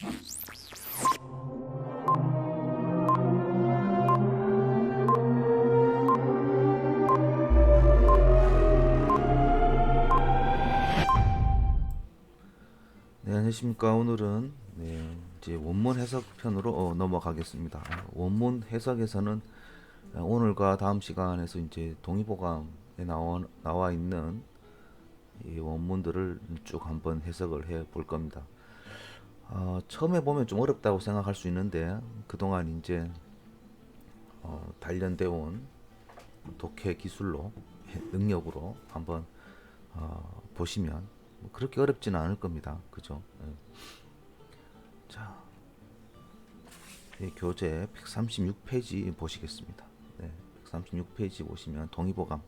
네, 안녕하십니까. 오늘은 이제 원문 해석 편으로 넘어가겠습니다. 원문 해석에서는 오늘과 다음 시간에서 이제 동의보감에 나와 있는 이 원문들을 쭉 한번 해석을 해 볼 겁니다. 처음에 보면 좀 어렵다고 생각할 수 있는데 그동안 이제 단련되어 온 독해 기술로 능력으로 한번 보시면 뭐 그렇게 어렵지는 않을 겁니다. 그죠? 예. 자, 교재 136페이지 보시겠습니다. 네, 136페이지 보시면 동의보감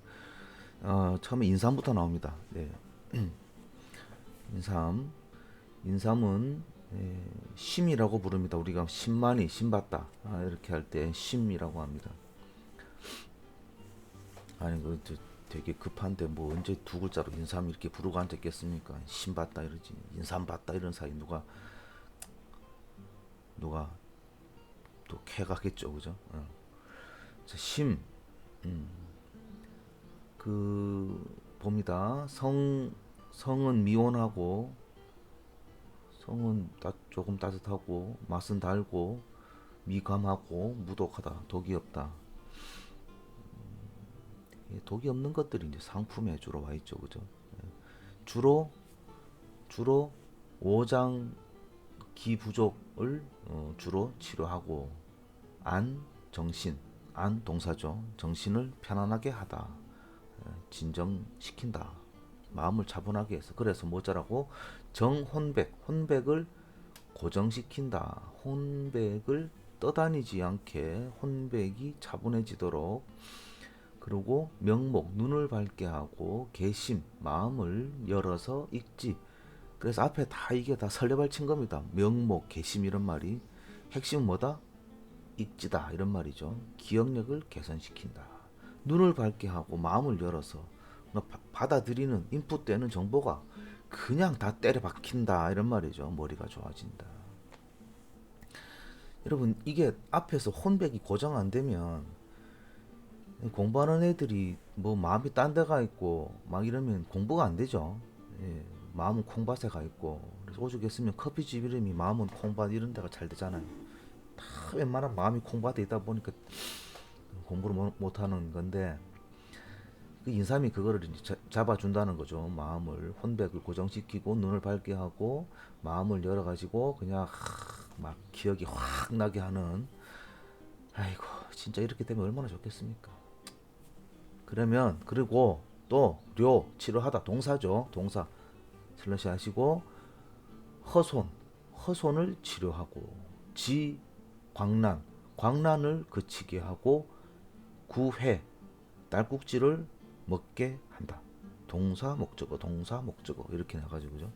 처음에 인삼부터 나옵니다. 네. 인삼은 심이라고 부릅니다. 우리가 심만이 심받다 이렇게 할 때 심이라고 합니다. 아니 되게 급한데 뭐 언제 두 글자로 인삼 이렇게 부르고 앉았겠습니까? 심받다 이러지, 인삼받다 이런 사이 누가 또 캐가겠죠, 그죠? 심, 봅니다. 성은 미온하고, 성은 조금 따뜻하고, 맛은 달고, 미감하고, 무독하다, 독이 없다. 독이 없는 것들이 이제 상품에 주로 와 있죠, 그죠? 주로 오장기 부족을 주로 치료하고, 안 동사죠. 정신을 편안하게 하다, 진정시킨다, 마음을 차분하게 해서. 그래서 뭐자라고? 혼백을 고정시킨다. 혼백을 떠다니지 않게 혼백이 차분해지도록. 그리고 명목, 눈을 밝게 하고, 개심, 마음을 열어서 읽지. 그래서 앞에 다 이게 다 설레발친 겁니다. 명목, 개심 이런 말이 핵심은 뭐다? 읽지다 이런 말이죠. 기억력을 개선시킨다. 눈을 밝게 하고 마음을 열어서 받아들이는 인풋되는 정보가 그냥 다 때려 박힌다 이런 말이죠. 머리가 좋아진다. 여러분, 이게 앞에서 혼백이 고정 안 되면 공부하는 애들이 뭐 마음이 딴 데가 있고 막 이러면 공부가 안 되죠. 예, 마음은 콩밭에 가 있고. 그래서 오죽했으면 커피집 이름이 마음은 콩밭 이런 데가 잘 되잖아요. 다 웬만한 마음이 콩밭에 있다 보니까 공부를 못 하는 건데, 그 인삼이 그거를 이제 잡아준다는 거죠. 마음을, 혼백을 고정시키고 눈을 밝게 하고 마음을 열어가지고 그냥 막 기억이 확 나게 하는. 아이고, 진짜 이렇게 되면 얼마나 좋겠습니까? 그러면, 그리고 또 치료하다, 동사죠. 동사 슬러시 하시고, 허손을 치료하고, 광란을 그치게 하고, 딸꾹질을 먹게 한다. 동사 목적어 이렇게 나가지고, 그죠?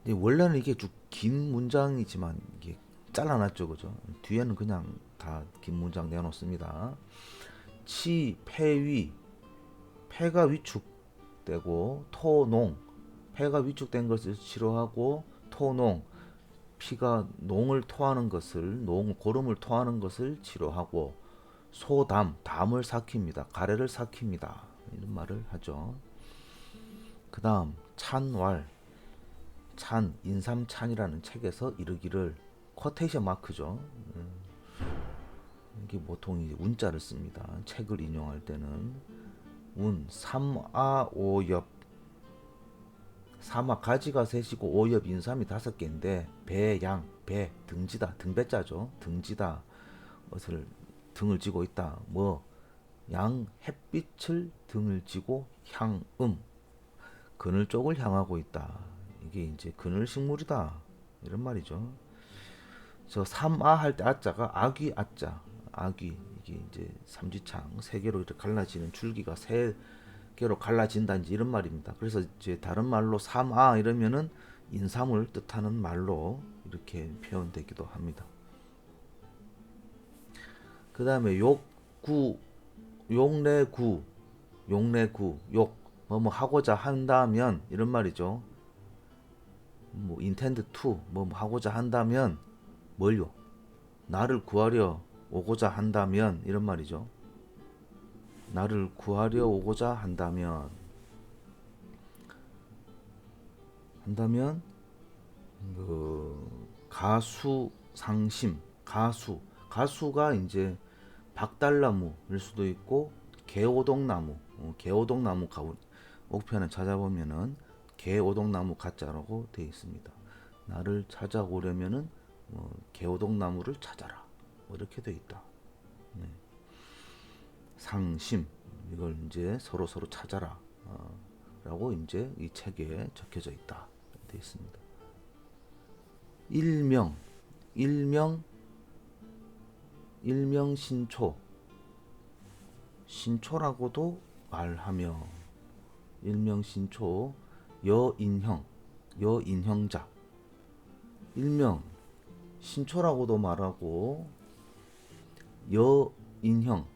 근데 원래는 이게 쭉 긴 문장이지만 이게 잘라놨죠, 그죠? 뒤에는 그냥 다 긴 문장 내놓습니다. 폐가 위축되고, 폐가 위축된 것을 치료하고, 피가 고름을 토하는 것을 치료하고, 담을 삭힙니다. 가래를 삭힙니다. 이런 말을 하죠. 그 다음 인삼찬이라는 책에서 이르기를, 쿼테이션 마크죠. 이게 보통 이제 운자를 씁니다. 책을 인용할 때는 삼아오엽, 사마 가지가 셋이고 오엽 인삼이 5개인데, 등지다, 등배자죠. 등지다, 것을 등을 지고 있다. 햇빛을 등을 지고, 그늘 쪽을 향하고 있다. 이게 이제 그늘 식물이다 이런 말이죠. 저 삼아 할 때 아자가 아귀, 이게 이제 삼지창 3개로 이렇게 갈라지는 줄기가 3개로 갈라진다, 이제 이런 말입니다. 그래서 이제 다른 말로 삼아 이러면은 인삼을 뜻하는 말로 이렇게 표현되기도 합니다. 그 다음에 욕내구, 뭐뭐 하고자 한다면 이런 말이죠. 뭐 intend to 뭐 하고자 한다면 뭘요? 나를 구하려 오고자 한다면 이런 말이죠. 나를 구하려 오고자 한다면 가수 상심 가수가 이제 박달나무일 수도 있고 개오동나무 개오동나무 옥편에 찾아보면은 개오동나무 가짜라고 되어 있습니다. 나를 찾아오려면은 개오동나무를 찾아라 뭐 이렇게 되어 있다. 네. 상심 이걸 이제 서로 찾아라 라고 이제 이 책에 적혀져 있다 되어 있습니다. 일명 일명신초 신초라고도 말하며 일명신초 여인형자 일명 신초라고도 말하고 여인형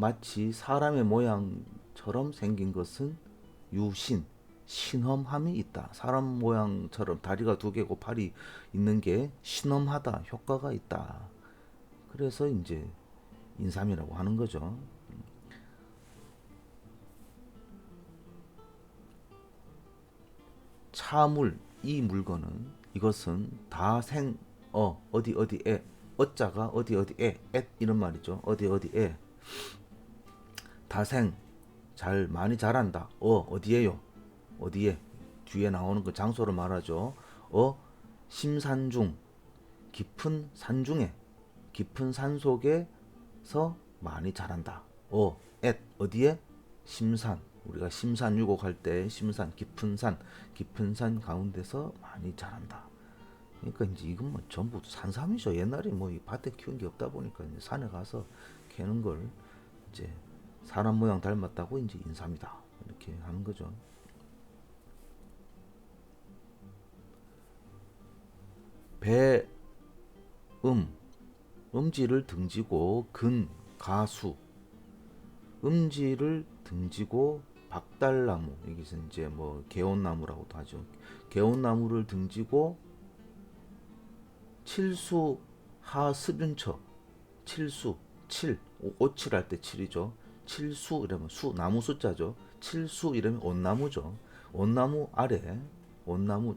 마치 사람의 모양처럼 생긴 것은 유신 신험함이 있다. 사람 모양처럼 다리가 두 개고 팔이 있는 게 신험하다. 효과가 있다. 그래서 이제 인삼이라고 하는 거죠. 차물 이 물건은 이것은 다생 어디에 어자가 어디에 앳 이런 말이죠. 어디에 다생 잘 많이 자란다. 어디에요? 어디에? 뒤에 나오는 그 장소를 말하죠. 심산중 깊은 산 중에 깊은 산 속에서 많이 자란다. 어디에? 심산 우리가 심산 유곡 할 때 심산 깊은 산 가운데서 많이 자란다. 그러니까 이제 이건 뭐 전부 산삼이죠. 옛날에 뭐 이 밭에 키운 게 없다 보니까 이제 산에 가서 캐는 걸 이제 사람 모양 닮았다고 이제 인삼이다 이렇게 하는 거죠. 음지를 등지고 가수 음지를 등지고 박달나무 여기서 이제 뭐 개온나무라고도 하죠. 개온나무를 등지고 칠수 하습윤처 오칠할 때 칠이죠. 칠수 이러면 나무 숫자죠. 칠수 이러면 온나무죠. 온나무 아래 온나무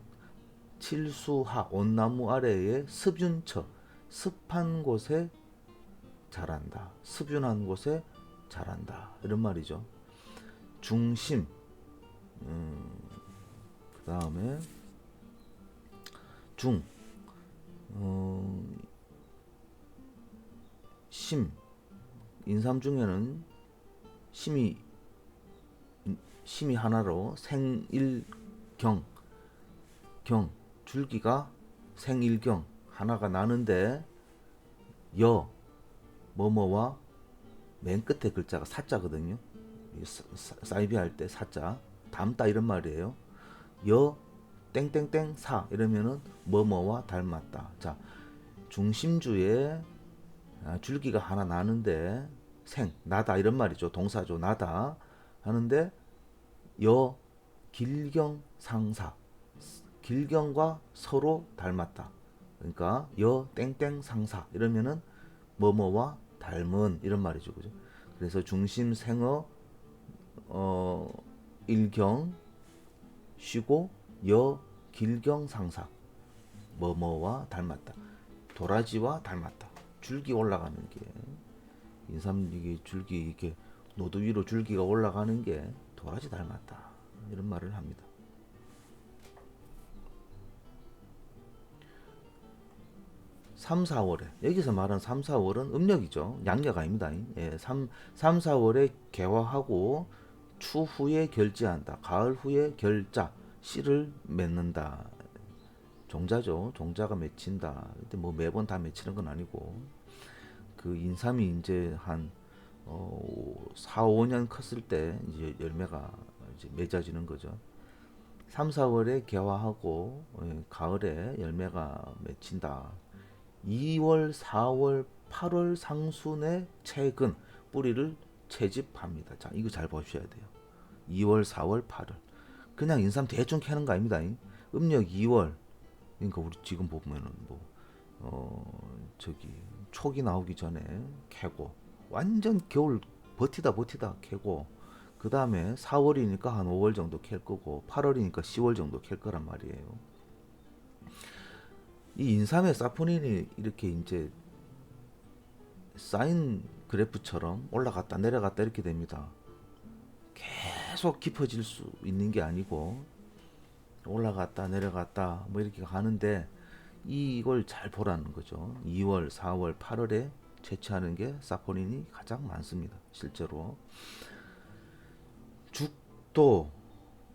칠수하 온나무 아래에 습윤처 습한 곳에 자란다. 습윤한 곳에 자란다. 이런 말이죠. 중심 그 다음에 심 인삼 중에는 심이 하나로 생일경 줄기가 생일경 하나가 나는데 뭐뭐와 맨 끝에 글자가 사자거든요. 사이비 할 때 사자 닮다 이런 말이에요. 땡땡땡 사 이러면은 뭐뭐와 닮았다. 자 중심주에 줄기가 하나 나는데 나다 이런 말이죠. 동사죠. 나다 하는데 길경 상사 길경과 서로 닮았다. 그러니까 땡땡 상사 이러면은 뭐뭐와 닮은 이런 말이죠. 그죠? 그래서 중심 생어 일경 쉬고 길경 상사 뭐뭐와 닮았다. 도라지와 닮았다. 줄기 올라가는 게 인삼 이게 줄기 이렇게 노도 위로 줄기가 올라가는 게 도라지 닮았다. 이런 말을 합니다. 3, 4월에 여기서 말하는 3, 4월은 음력이죠. 양력 아닙니다. 3, 4월에 개화하고 추후에 결지한다. 가을 후에 결자 씨를 맺는다. 종자죠. 종자가 맺힌다. 근데 뭐 매번 다 맺히는 건 아니고 그 인삼이 이제 한 4, 5년 컸을 때 이제 열매가 이제 맺어지는 거죠. 3, 4월에 개화하고 가을에 열매가 맺힌다. 2월, 4월, 8월 상순에 채근 뿌리를 채집합니다. 자, 이거 잘 보셔야 돼요. 2월, 4월, 8월. 그냥 인삼 대충 캐는 거 아닙니다. 음력 2월, 그러니까 우리 지금 보면은 뭐 저기 촉이 나오기 전에 캐고, 완전 겨울 버티다 캐고, 그 다음에 4월이니까 한 5월 정도 캘 거고, 8월이니까 10월 정도 캘 거란 말이에요. 이 인삼의 사포닌이 이렇게 이제 사인 그래프처럼 올라갔다 내려갔다 이렇게 됩니다. 계속 깊어질 수 있는 게 아니고 올라갔다 내려갔다 뭐 이렇게 가는데, 이걸 잘 보라는 거죠. 2월, 4월, 8월에 채취하는 게 사포닌이 가장 많습니다. 실제로 죽도,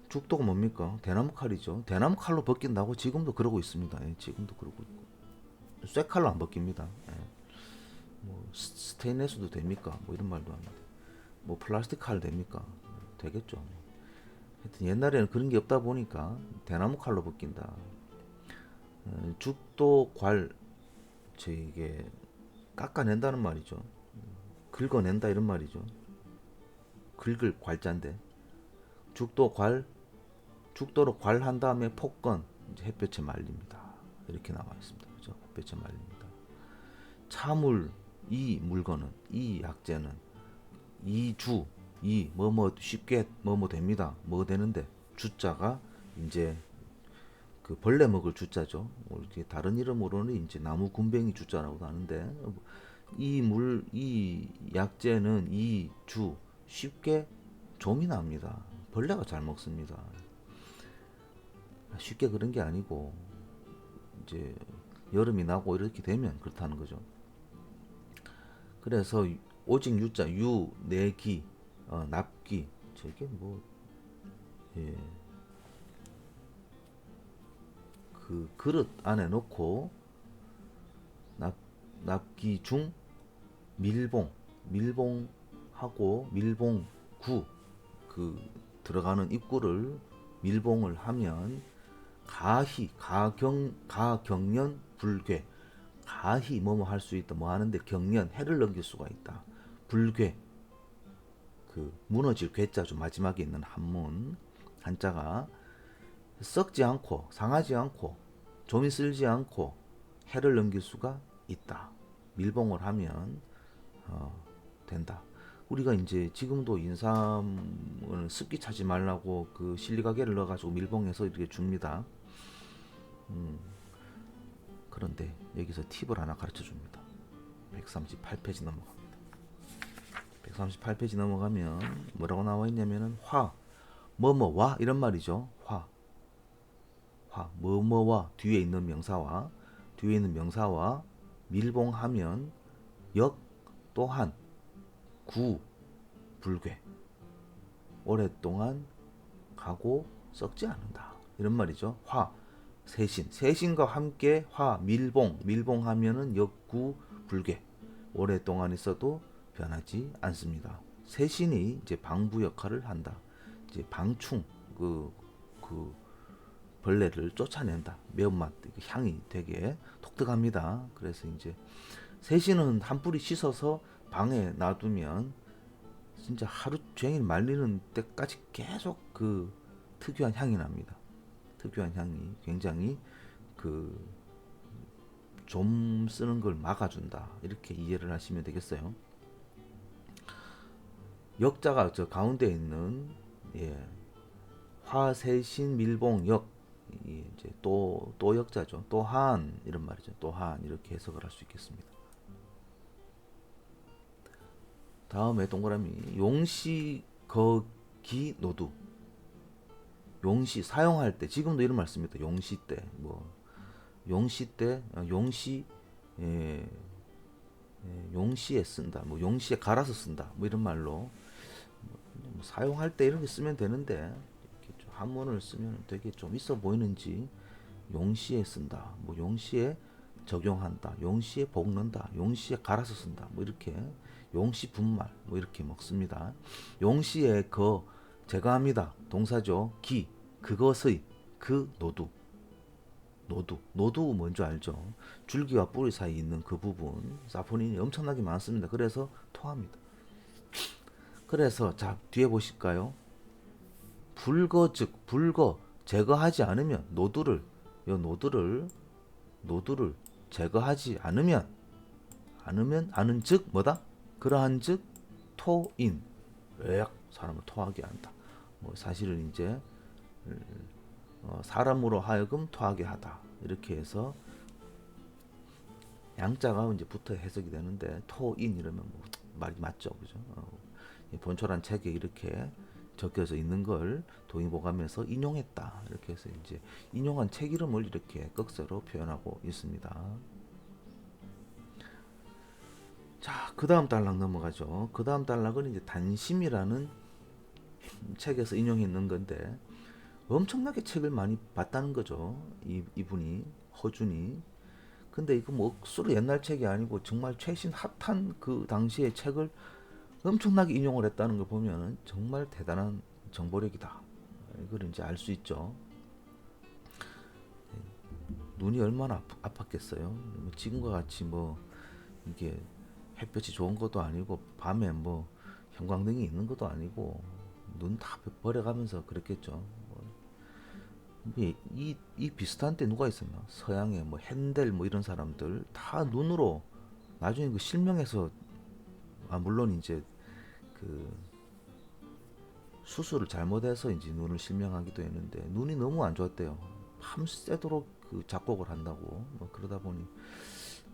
죽도가 뭡니까? 대나무 칼이죠. 대나무 칼로 벗긴다고 지금도 그러고 있습니다. 예, 지금도 그러고 있고, 쇠칼로 안 벗깁니다. 예. 뭐 스테인레스도 됩니까? 뭐 이런 말도 합니다. 뭐 플라스틱 칼 됩니까? 되겠죠. 하여튼 옛날에는 그런 게 없다 보니까 대나무 칼로 벗긴다. 죽도 괄, 이게 깎아낸다는 말이죠. 긁어낸다 이런 말이죠. 긁을 괄자인데, 죽도 괄, 죽도로 괄한 다음에 폭건, 이제 햇볕에 말립니다. 이렇게 나와 있습니다. 그죠? 햇볕에 말립니다. 차물, 이 물건은, 이 약재는, 이 주, 이 뭐뭐 쉽게 뭐뭐 됩니다. 뭐 되는데, 주자가 이제 그 벌레 먹을 주자죠. 이렇게 다른 이름으로는 이제 나무 군뱅이 주자라고도 하는데, 이 약재는 이 주 쉽게 좀이 납니다. 벌레가 잘 먹습니다. 쉽게 그런 게 아니고 이제 여름이 나고 이렇게 되면 그렇다는 거죠. 그래서 오직 유자, 유, 내기, 납기, 저게 뭐, 예, 그 그릇 안에 넣고 납기 중 밀봉하고 밀봉구, 그 들어가는 입구를 밀봉을 하면 가희, 가경련 불괴, 가희 뭐뭐 할 수 있다, 뭐 하는데 경련 해를 넘길 수가 있다, 불괴, 그 무너질 괴자죠. 마지막에 있는 한문 한자가 썩지 않고 상하지 않고 좀이 쓸지 않고 해를 넘길 수가 있다. 밀봉을 하면 된다. 우리가 이제 지금도 인삼을 습기 차지 말라고 그 실리가게를 넣어가지고 밀봉해서 이렇게 줍니다. 그런데 여기서 팁을 하나 가르쳐 줍니다. 138페이지 넘어갑니다. 138페이지 넘어가면 뭐라고 나와 있냐면은 뭐뭐와 이런 말이죠. 뭐뭐와 뒤에 있는 명사와 밀봉하면 역 또한 구 불괴, 오랫동안 가고 썩지 않는다 이런 말이죠. 세신과 함께 밀봉하면은 역구 불괴, 오랫동안 있어도 변하지 않습니다. 세신이 이제 방부 역할을 한다. 이제 방충, 그 벌레를 쫓아낸다. 매운맛, 향이 되게 독특합니다. 그래서 이제 세신은 한 뿌리 씻어서 방에 놔두면 진짜 하루 종일 말리는 때까지 계속 그 특유한 향이 납니다. 특유한 향이 굉장히 그 좀 쓰는 걸 막아준다. 이렇게 이해를 하시면 되겠어요. 역자가 저 가운데 있는, 예, 화세신 밀봉 역, 이제 또 역자죠. 또한 이런 말이죠. 또한 이렇게 해석을 할 수 있겠습니다. 다음에 동그라미 용시 거기 노두. 용시 사용할 때 지금도 이런 말 씁니다. 용시 때 용시 때 예, 용시에 쓴다. 뭐 용시에 갈아서 쓴다. 뭐 이런 말로 뭐 사용할 때 이렇게 쓰면 되는데, 이렇게 좀 한문을 쓰면 되게 좀 있어 보이는지 용시에 쓴다. 뭐 용시에 적용한다. 용시에 볶는다. 용시에 갈아서 쓴다. 뭐 이렇게 용시 분말 뭐 이렇게 먹습니다. 용시에 제거합니다. 동사죠. 그것의 노두 뭔지 알죠? 줄기와 뿌리 사이에 있는 그 부분 사포닌이 엄청나게 많습니다. 그래서 토합니다. 그래서 자 뒤에 보실까요? 불거즉 불거 제거하지 않으면 노두를 제거하지 않으면 아는즉 뭐다? 그러한즉 토인 사람을 토하게 한다. 뭐 사실은 이제 사람으로 하여금 토하게 하다 이렇게 해서 양자가 이제 붙어 해석이 되는데 토인 이러면 뭐 말이 맞죠, 그죠? 본초란 책에 이렇게 적혀져 있는 걸 동의보감에서 인용했다 이렇게 해서 이제 인용한 책 이름을 이렇게 꺽쇠로 표현하고 있습니다. 자, 그 다음 단락 넘어가죠. 그 다음 단락은 이제 단심이라는 책에서 인용했는 건데 엄청나게 책을 많이 봤다는 거죠. 이분이 허준이. 근데 이거 뭐 억수로 옛날 책이 아니고 정말 최신 핫한 그 당시의 책을 엄청나게 인용을 했다는 걸 보면 정말 대단한 정보력이다. 이걸 이제 알 수 있죠. 눈이 얼마나 아팠겠어요. 지금과 같이 뭐 이게 햇볕이 좋은 것도 아니고 밤에 뭐 형광등이 있는 것도 아니고 눈 다 버려가면서 그랬겠죠. 이 비슷한 때 누가 있었나? 서양에 뭐 핸델 뭐 이런 사람들 다 눈으로 나중에 그 실명해서 물론 이제 그 수술을 잘못해서 이제 눈을 실명하기도 했는데 눈이 너무 안 좋았대요. 밤새도록 그 작곡을 한다고 뭐 그러다 보니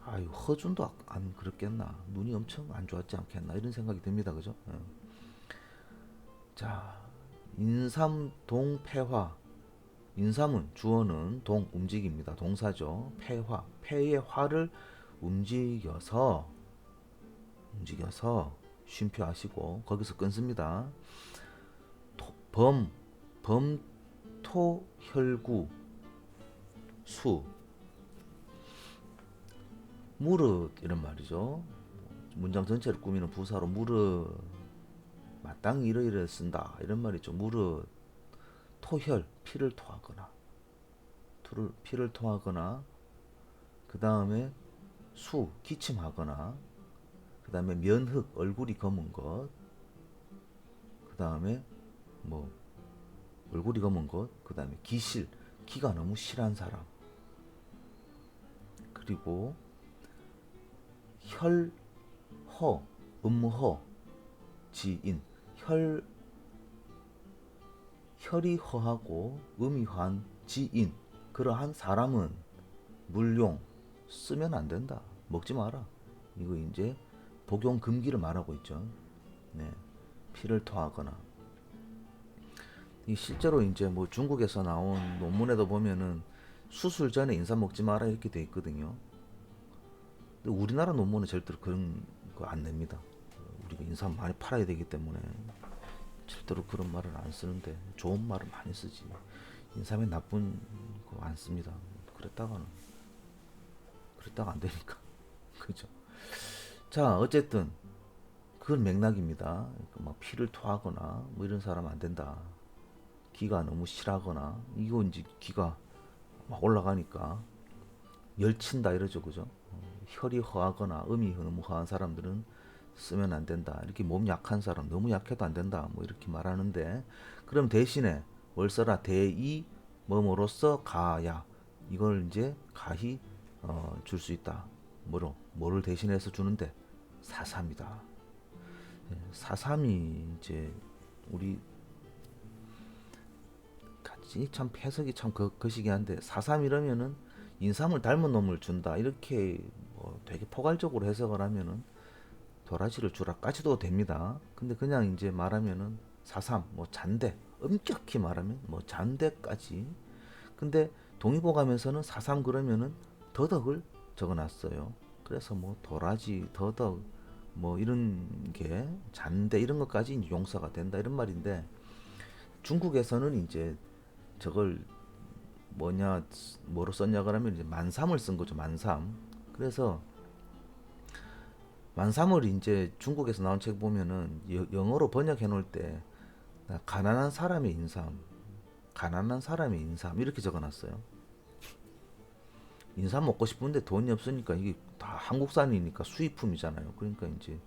아유 허준도 안 그렇겠나? 눈이 엄청 안 좋았지 않겠나? 이런 생각이 듭니다. 그죠? 자, 인삼동폐화. 인삼은 주어는 동 움직입니다. 동사죠. 폐화. 폐의 화를 움직여서 쉼표하시고 거기서 끊습니다. 범토혈구 수 무릇 이런 말이죠. 문장 전체를 꾸미는 부사로 무릇 마땅히 이러이러 쓴다 이런 말이죠. 무릇 토혈 피를 토하거나 그 다음에 수 기침하거나 그 다음에 면흑 얼굴이 검은 것 그 다음에 뭐 얼굴이 검은 것 그 다음에 기실 기가 너무 실한 사람 그리고 혈허 음허 지인 혈이 허하고 음이 허한 지인 그러한 사람은 물용 쓰면 안 된다. 먹지 마라. 이거 이제 복용 금기를 말하고 있죠. 네. 피를 토하거나 실제로 이제 뭐 중국에서 나온 논문에도 보면은 수술 전에 인삼 먹지 마라 이렇게 돼 있거든요. 근데 우리나라 논문은 절대로 그런 거 안 냅니다. 우리가 인삼 많이 팔아야 되기 때문에 절대로 그런 말을 안 쓰는데 좋은 말을 많이 쓰지. 인삼에 나쁜 거 안 씁니다. 그랬다가 안 되니까. 그죠? 자, 어쨌든 그건 맥락입니다. 막 피를 토하거나 뭐 이런 사람 안 된다. 기가 너무 실하거나 이거 이제 기가 막 올라가니까 열친다 이러죠, 그죠? 혈이 허하거나 음이 너무 허한 사람들은 쓰면 안 된다. 이렇게 몸 약한 사람 너무 약해도 안 된다. 뭐 이렇게 말하는데 그럼 대신에 뭘 써라? 대이 뭐뭐로써 가야 이걸 이제 가히 줄 수 있다. 뭐를 대신해서 주는데 사삼이다. 사삼이 이제 우리 같이 참 해석이 참 거시기한데 사삼 이러면은 인삼을 닮은 놈을 준다 이렇게 뭐 되게 포괄적으로 해석을 하면은 도라지를 주라까지도 됩니다. 근데 그냥 이제 말하면은 사삼 뭐 잔대 엄격히 말하면 뭐 잔대까지. 근데 동의보감에서는 사삼 그러면은 더덕을 적어놨어요. 그래서 뭐 도라지, 더덕 뭐 이런 게 잔대 이런 것까지 이제 용서가 된다 이런 말인데 중국에서는 이제 저걸 뭐로 썼냐 그러면 이제 만삼을 쓴 거죠. 만삼. 그래서 만삼을 이제 중국에서 나온 책 보면은 영어로 번역해 놓을 때 가난한 사람의 인삼 이렇게 적어놨어요. 인삼 먹고 싶은데 돈이 없으니까 이게 다 한국산이니까 수입품이잖아요. 그러니까 이제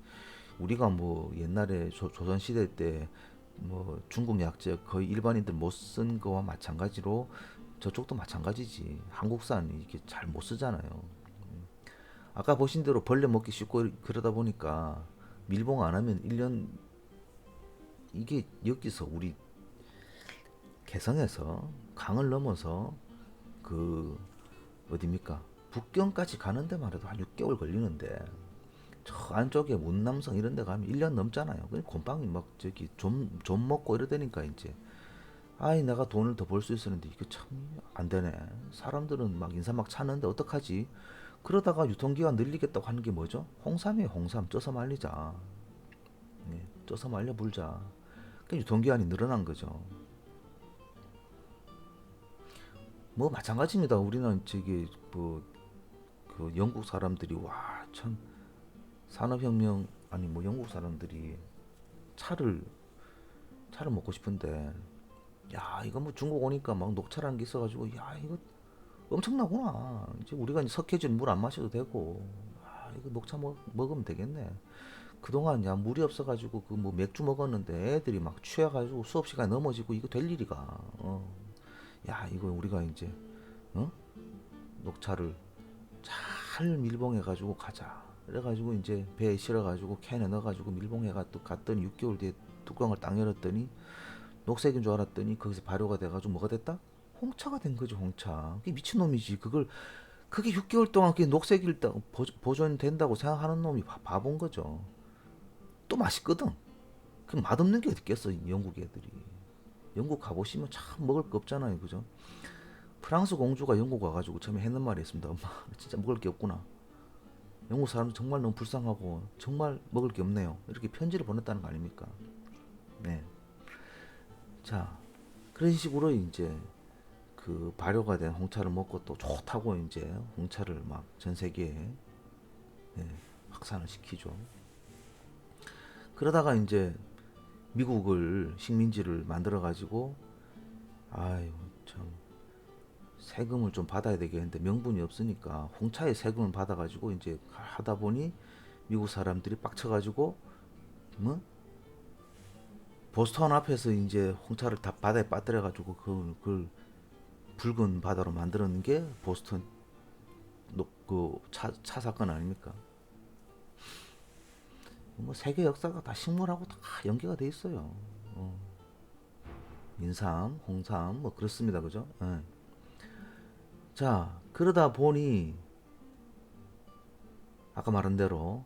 우리가 뭐 옛날에 조선 시대 때 뭐 중국 약재 거의 일반인들 못 쓴 거와 마찬가지로 저쪽도 마찬가지지. 한국산 이게 잘 못 쓰잖아요. 아까 보신 대로 벌레 먹기 쉽고 그러다 보니까 밀봉 안 하면 1년 이게 여기서 우리 개성에서 강을 넘어서 그 어디입니까? 북경까지 가는 데만 해도 한 6개월 걸리는데 저 안쪽에 문남성 이런 데 가면 1년 넘잖아요. 그 곰팡이 막 저기 좀 먹고 이러다니까 이제 아이 내가 돈을 더 벌 수 있었는데 이게 참 안 되네. 사람들은 막 인삼 막 차는데 어떡하지? 그러다가 유통기한 늘리겠다고 하는 게 뭐죠? 홍삼이에요. 홍삼 쪄서 말리자. 예, 쪄서 말려 불자. 그 유통기한이 늘어난 거죠. 뭐 마찬가지입니다. 우리는 저기 뭐 그 영국 사람들이 와 참 산업혁명 아니 뭐 영국 사람들이 차를 차를 먹고 싶은데 야 이거 뭐 중국 오니까 막 녹차라는 게 있어가지고 야 이거 엄청나구나. 이제 우리가 이제 석회질 물 안 마셔도 되고 아 이거 녹차 먹으면 되겠네. 그동안 야 물이 없어가지고 그 뭐 맥주 먹었는데 애들이 막 취해가지고 수업 시간에 넘어지고 이거 될 일이가. 야 이거 우리가 이제 어? 녹차를 잘 밀봉해가지고 가자. 그래가지고 이제 배에 실어가지고 캔에 넣어가지고 밀봉해가 또 갔더니 6개월 뒤에 뚜껑을 딱 열었더니 녹색인 줄 알았더니 거기서 발효가 돼가지고 뭐가 됐다? 홍차가 된 거지 홍차. 그게 미친놈이지. 그게 6개월 동안 그게 녹색일 때 보존된다고 생각하는 놈이 바본 거죠. 또 맛있거든. 그 맛없는 게 어디 있겠어 영국 애들이. 영국 가보시면 참 먹을 거 없잖아요, 그죠? 프랑스 공주가 영국 와가지고 처음에 했는 말이 있습니다. 엄마, 진짜 먹을 게 없구나. 영국 사람들 정말 너무 불쌍하고 정말 먹을 게 없네요. 이렇게 편지를 보냈다는 거 아닙니까? 네. 자, 그런 식으로 이제 그 발효가 된 홍차를 먹고 또 좋다고 이제 홍차를 막 전 세계에 네, 확산을 시키죠. 그러다가 이제 미국을 식민지를 만들어 가지고 아유 참 세금을 좀 받아야 되겠는데 명분이 없으니까 홍차에 세금을 받아가지고 이제 하다 보니 미국 사람들이 빡쳐가지고 뭐 보스턴 앞에서 이제 홍차를 다 바다에 빠뜨려가지고 그걸 붉은 바다로 만드는 게 보스턴 그차 사건 아닙니까? 뭐 세계 역사가 다 식물하고 다 연계가 돼 있어요. 어, 인삼, 홍삼 뭐 그렇습니다, 그죠? 예. 자 그러다 보니 아까 말한 대로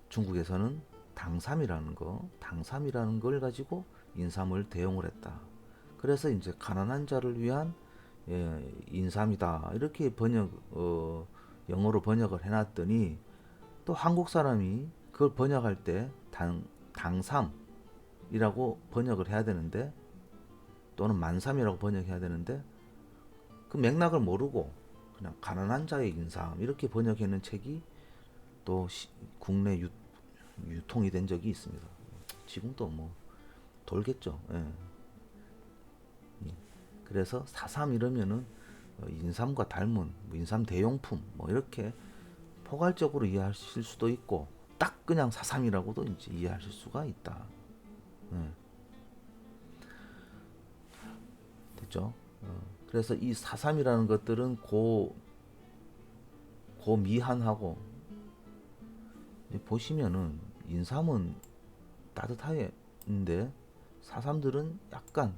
중국에서는 당삼이라는 걸 가지고 인삼을 대용을 했다. 그래서 이제 가난한 자를 위한 인삼이다. 이렇게 영어로 번역을 해놨더니 또 한국 사람이 그걸 번역할 때 당삼이라고 번역을 해야 되는데 또는 만삼이라고 번역해야 되는데 그 맥락을 모르고 그냥 가난한 자의 인삼 이렇게 번역해놓은 책이 또 국내 유통이 된 적이 있습니다. 지금도 뭐 돌겠죠. 예. 예. 그래서 사삼 이러면은 인삼과 닮은 뭐 인삼 대용품 뭐 이렇게 포괄적으로 이해하실 수도 있고 딱 그냥 사삼이라고도 이제 이해하실 수가 있다. 예. 됐죠? 그래서 이 사삼이라는 것들은 고미한하고 보시면은 인삼은 따뜻한데 사삼들은 약간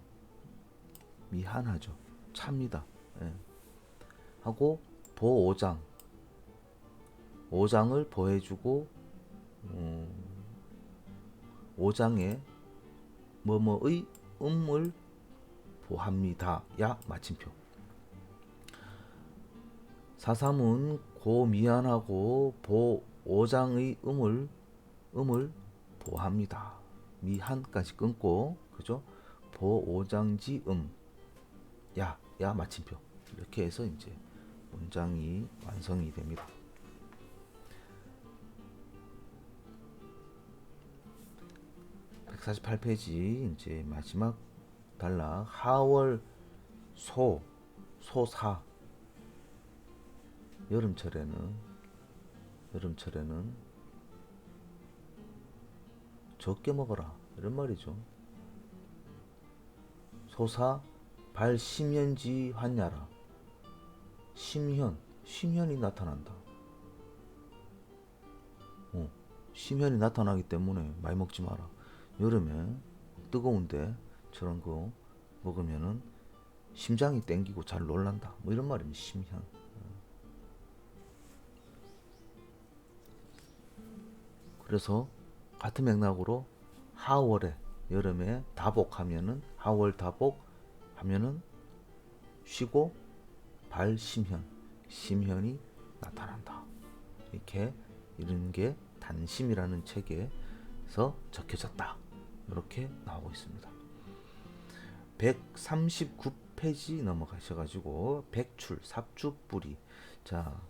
미한하죠. 찹니다. 예. 하고 보오장 오장을 보해주고 오장에 뭐뭐의 음을 보합니다. 야 마침표. 사삼은 고미한하고 보오장의 음을 보합니다. 미한까지 끊고 그죠? 보오장지 야 마침표 이렇게 해서 이제 문장이 완성이 됩니다. 148페이지 이제 마지막 단락 하월 소사 여름철에는 적게 먹어라 이런 말이죠. 소사 발심현지 환야라. 심현이 나타난다. 심현이 나타나기 때문에 많이 먹지 마라. 여름에 뜨거운데 저런 거 먹으면은 심장이 땡기고 잘 놀란다. 뭐 이런 말입니다. 심현. 그래서 같은 맥락으로 하월에 여름에 다복하면은 하월 다복 하면은 쉬고 발심현 심현이 나타난다. 이렇게 이런 게 단심이라는 책에서 적혀졌다. 이렇게 나오고 있습니다. 139페이지 넘어가셔가지고 백출 삽주뿌리. 자,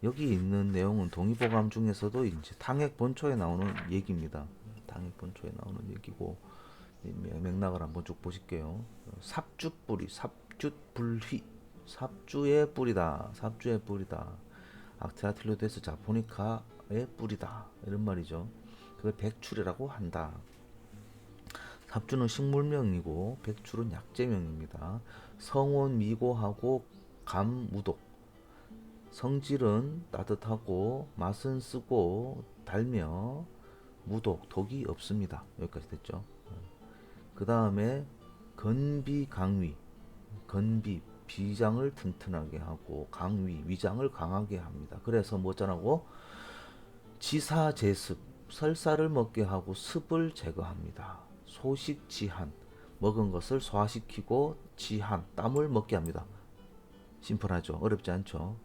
여기 있는 내용은 동의보감 중에서도 이제 당액본초에 나오는 얘기입니다. 당액본초에 나오는 얘기고 맥락을 한번 쭉 보실게요. 삽주뿌리, 삽주불휘, 삽주의 뿌리다, 삽주의 뿌리다. 악테라틸로데스 자포니카의 뿌리다. 이런 말이죠. 그걸 백출이라고 한다. 삽주는 식물명이고 백출은 약재명입니다. 성온 미고하고 감 무독. 성질은 따뜻하고 맛은 쓰고 달며 무독 독이 없습니다. 여기까지 됐죠. 그 다음에 건비 강위. 건비 비장을 튼튼하게 하고 강위 위장을 강하게 합니다. 그래서 뭐잖아고 지사제습 설사를 먹게 하고 습을 제거합니다. 소식지한 먹은 것을 소화시키고 지한 땀을 먹게 합니다. 심플하죠. 어렵지 않죠.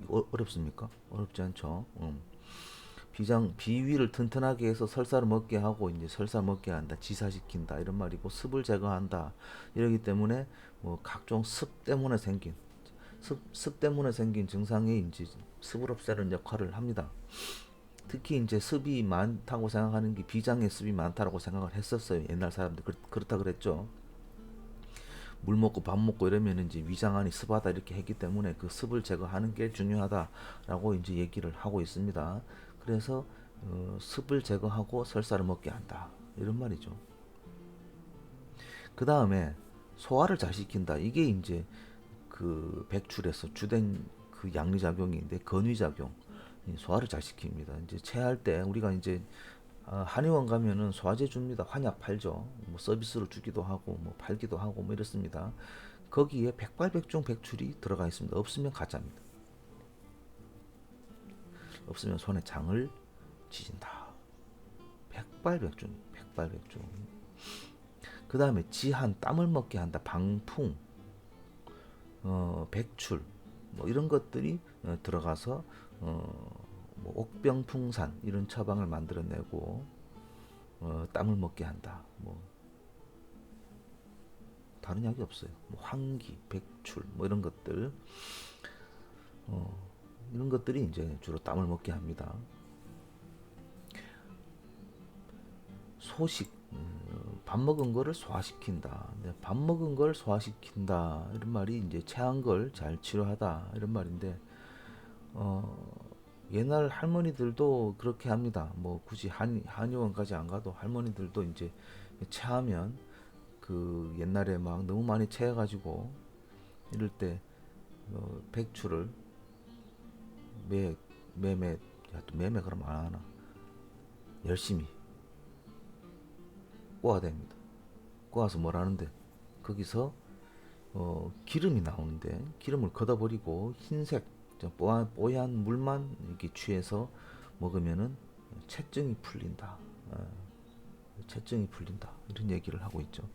어렵습니까? 어렵지 않죠. 비위를 튼튼하게 해서 설사를 먹게 하고 이제 설사 먹게 한다, 지사시킨다 이런 말이고 습을 제거한다. 이러기 때문에 뭐 각종 습 때문에 생긴 습 때문에 생긴 증상이 이제 습을 없애는 역할을 합니다. 특히 이제 습이 많다고 생각하는 게 비장의 습이 많다라고 생각을 했었어요. 옛날 사람들 그렇다 그랬죠. 물 먹고 밥 먹고 이러면 이제 위장 안이 습하다 이렇게 했기 때문에 그 습을 제거하는 게 중요하다라고 이제 얘기를 하고 있습니다. 그래서 습을 제거하고 설사를 먹게 한다 이런 말이죠. 그 다음에 소화를 잘 시킨다. 이게 이제 그 백출에서 주된 그 양리작용인데 건위작용. 소화를 잘 시킵니다. 이제 체할 때 우리가 이제 한의원 가면은 소화제 줍니다. 환약 팔죠. 뭐 서비스로 주기도 하고 뭐 팔기도 하고 뭐 이렇습니다. 거기에 백발백중 백출이 들어가 있습니다. 없으면 가짜입니다. 없으면 손에 장을 지진다. 백발백중, 백발백중. 그 다음에 지한 땀을 먹게 한다. 방풍, 백출, 뭐 이런 것들이 들어가서 뭐 옥병풍산 이런 처방을 만들어내고 땀을 먹게 한다. 뭐 다른 약이 없어요. 뭐 환기, 백출, 뭐 이런 것들, 이런 것들이 이제 주로 땀을 먹게 합니다. 소식, 밥 먹은 거를 소화시킨다. 밥 먹은 걸 소화시킨다 이런 말이 이제 체한 걸 잘 치료하다 이런 말인데 옛날 할머니들도 그렇게 합니다. 뭐 굳이 한의원까지 안 가도 할머니들도 이제 체하면 그 옛날에 막 너무 많이 체해가지고 이럴 때 백추를 매매 매매 그러면 안 하나 열심히 꼬아 됩니다. 꼬아서 뭘 하는데 거기서 기름이 나오는데 기름을 걷어버리고 흰색 뽀얀 물만 이렇게 취해서 먹으면은 체증이 풀린다. 체증이 풀린다. 이런 얘기를 하고 있죠.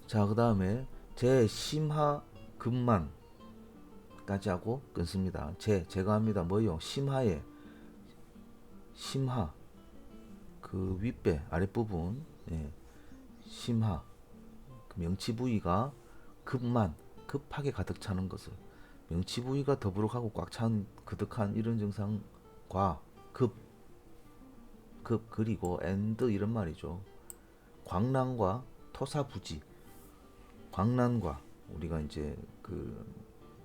자, 그 다음에 제심하 금만까지 하고 끊습니다. 제가 합니다. 뭐요? 심하에 심하 그 윗배 아랫부분 심하 그 명치 부위가 급만 급하게 가득 차는 것을 명치 부위가 더부룩하고 꽉 찬 그득한 이런 증상과 급 그리고 엔드 이런 말이죠. 광란과 토사부지 광란과 우리가 이제 그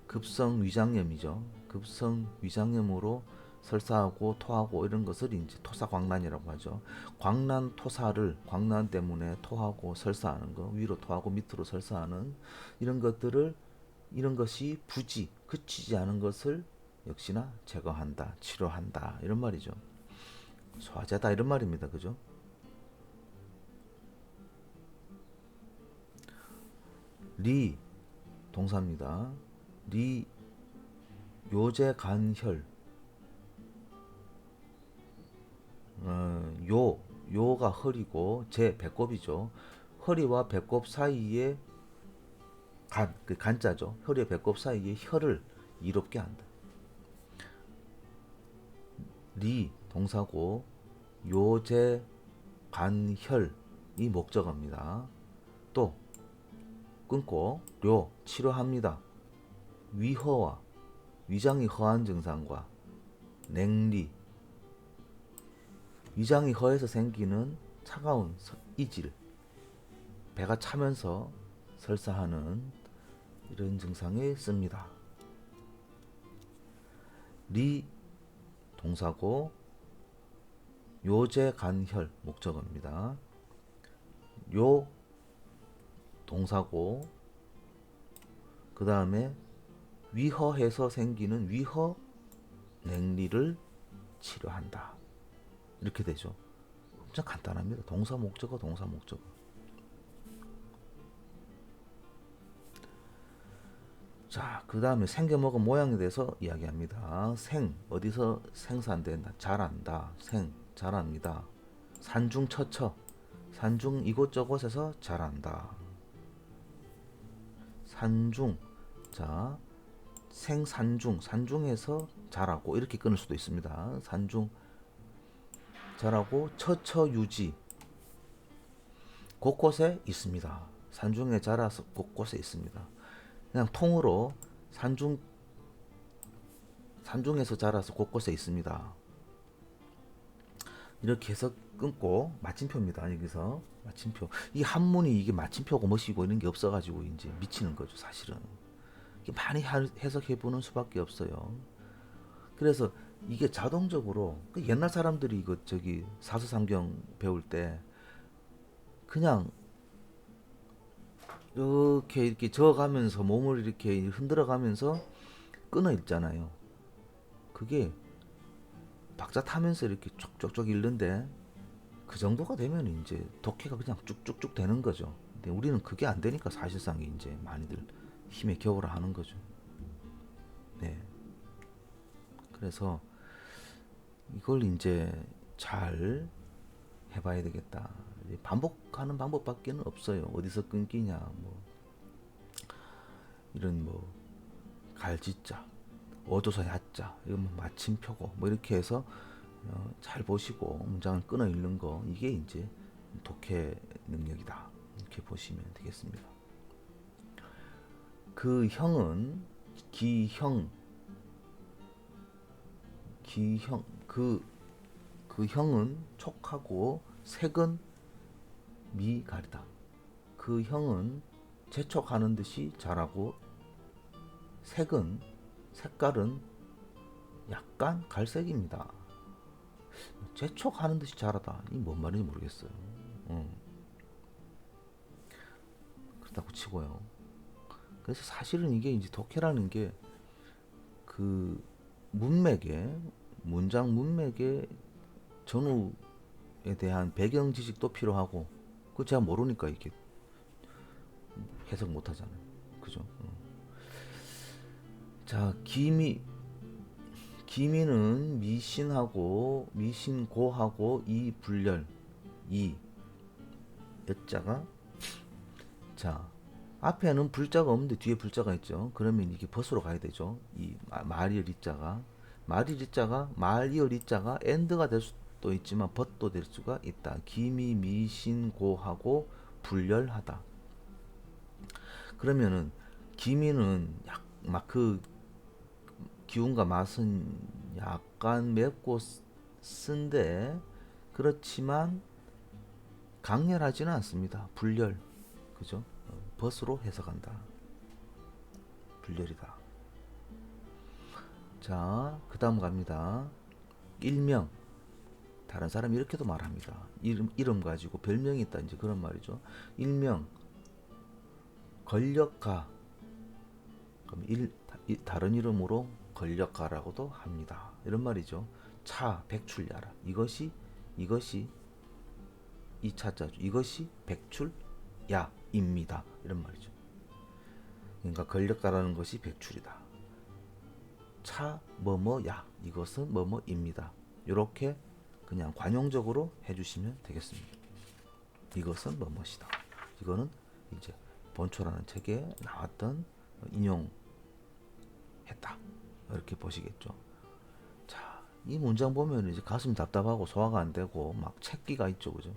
급성 위장염이죠. 급성 위장염으로 설사하고 토하고 이런 것을 이제 토사광란이라고 하죠. 광란 토사를 광란 때문에 토하고 설사하는 거, 위로 토하고 밑으로 설사하는 이런 것들을 이런 것이 부지 그치지 않은 것을 역시나 제거한다, 치료한다 이런 말이죠. 소화제다 이런 말입니다. 그죠? 리 동사입니다. 리 요제간혈 요가 허리고 제 배꼽이죠. 허리와 배꼽 사이에 그 간자죠. 허리와 배꼽 사이에 혈을 이롭게 한다. 리 동사고 요제 간혈이 목적어입니다. 또 끊고 료 치료합니다. 위허와 위장이 허한 증상과 냉리 위장이 허해서 생기는 차가운 이질 배가 차면서 설사하는 이런 증상에 씁니다. 리 동사고 요제간혈 목적어입니다. 요 동사고 그 다음에 위허해서 생기는 위허 냉리를 치료한다. 이렇게 되죠. 엄청 간단합니다. 동사 목적어 동사 목적어. 자, 그 다음에 생겨먹은 모양에 대해서 이야기합니다. 생, 어디서 생산된다, 자란다, 생, 자랍니다. 산중 처처, 산중 이곳저곳에서 자란다. 산중, 자, 생산중, 산중에서 자라고 이렇게 끊을 수도 있습니다. 산중 자라고 처처유지, 곳곳에 있습니다. 산중에 자라서 곳곳에 있습니다. 그냥 통으로 산중에서 자라서 곳곳에 있습니다. 이렇게 해서 끊고 마침표입니다. 여기서 마침표. 이 한문이 이게 마침표고 뭐시고 이런 게 없어가지고 이제 미치는 거죠. 사실은 이게 많이 해석해 보는 수밖에 없어요. 그래서 이게 자동적으로 그 옛날 사람들이 이거 저기 사서삼경 배울 때 그냥 이렇게 저어가면서 몸을 이렇게 흔들어가면서 끊어 읽잖아요. 그게 박자 타면서 이렇게 쪽쪽쪽 읽는데 그 정도가 되면 이제 독해가 그냥 쭉쭉쭉 되는 거죠. 근데 우리는 그게 안 되니까 사실상 이제 많이들 힘에 겨울을 하는 거죠. 네. 그래서 이걸 이제 잘 해봐야 되겠다. 반복하는 방법밖에는 없어요. 어디서 끊기냐, 뭐 이런 뭐 갈지자, 어조서 야자, 이건 뭐 마침표고, 뭐 이렇게 해서 잘 보시고 문장을 끊어 읽는 거 이게 이제 독해 능력이다. 이렇게 보시면 되겠습니다. 그 형은 기형, 그 형은 촉하고 색은 미가리다. 그 형은 재촉하는 듯이 자라고 색깔은 약간 갈색입니다. 재촉하는 듯이 자라다. 이 뭔 말인지 모르겠어요. 그렇다고 치고요. 그래서 사실은 이게 이제 독해라는 게 그 문장 문맥에 전후에 대한 배경 지식도 필요하고, 그거 제가 모르니까 이렇게 해석 못 하잖아요. 그죠? 자, 기미는 미신고하고 이 분열, 이 여자가, 자, 앞에는 불자가 없는데 뒤에 불자가 있죠. 그러면 이게 벗으로 가야 되죠. 이 말이을 이자가 말이을 이자가 엔드가 될 수도 있지만 벗도 될 수가 있다. 기미 미신고하고 불열하다. 그러면은 기미는 막 그 기운과 맛은 약간 맵고 쓴데 그렇지만 강렬하지는 않습니다. 불열, 그죠? 벗으로 해석한다. 불열이다. 자, 그 다음 갑니다. 일명, 다른 사람이 이렇게도 말합니다. 이름 가지고 별명이 있다, 이제 그런 말이죠. 일명, 권력가, 그럼 다른 이름으로 권력가라고도 합니다. 이런 말이죠. 차, 백출야라. 이것이 이 차자죠. 이것이 백출야입니다. 이런 말이죠. 그러니까 권력가라는 것이 백출이다. 차 뭐뭐야, 이것은 뭐뭐입니다. 이렇게 그냥 관용적으로 해주시면 되겠습니다. 이것은 뭐뭐시다. 이거는 이제 본초라는 책에 나왔던 인용했다. 이렇게 보시겠죠. 자, 이 문장 보면 이제 가슴이 답답하고 소화가 안 되고 막 책기가 있죠, 그죠?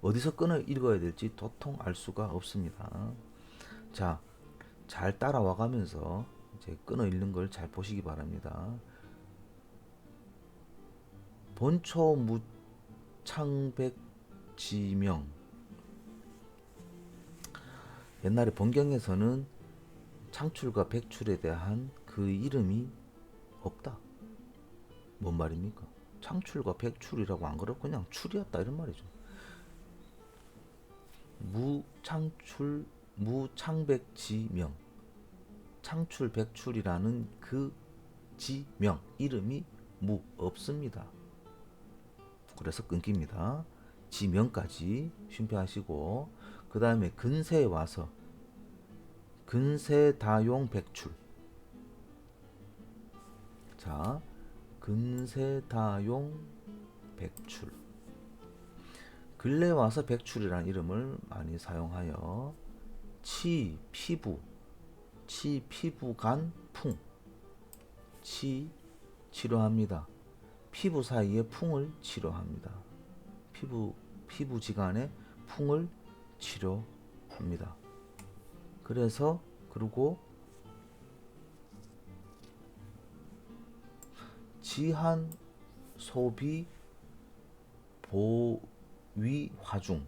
어디서 끊어 읽어야 될지 도통 알 수가 없습니다. 자, 잘 따라와 가면서 이제 끊어 읽는 걸 잘 보시기 바랍니다. 본초 무창백지명. 옛날에 본경에서는 창출과 백출에 대한 그 이름이 없다. 뭔 말입니까? 창출과 백출이라고 안 그러고 그냥 출이었다, 이런 말이죠. 무창백지명. 창출 백출이라는 그 지명, 이름이 없습니다. 그래서 끊깁니다. 지명까지 쉼표하시고, 그 다음에 근세에 와서 근세다용 백출. 자, 근세다용 백출. 근래 와서 백출이라는 이름을 많이 사용하여 피부간 풍. 치료합니다. 피부 사이의 풍을 치료합니다. 피부지간의 풍을 치료합니다. 그래서 그리고 지한 소비 보위 화중.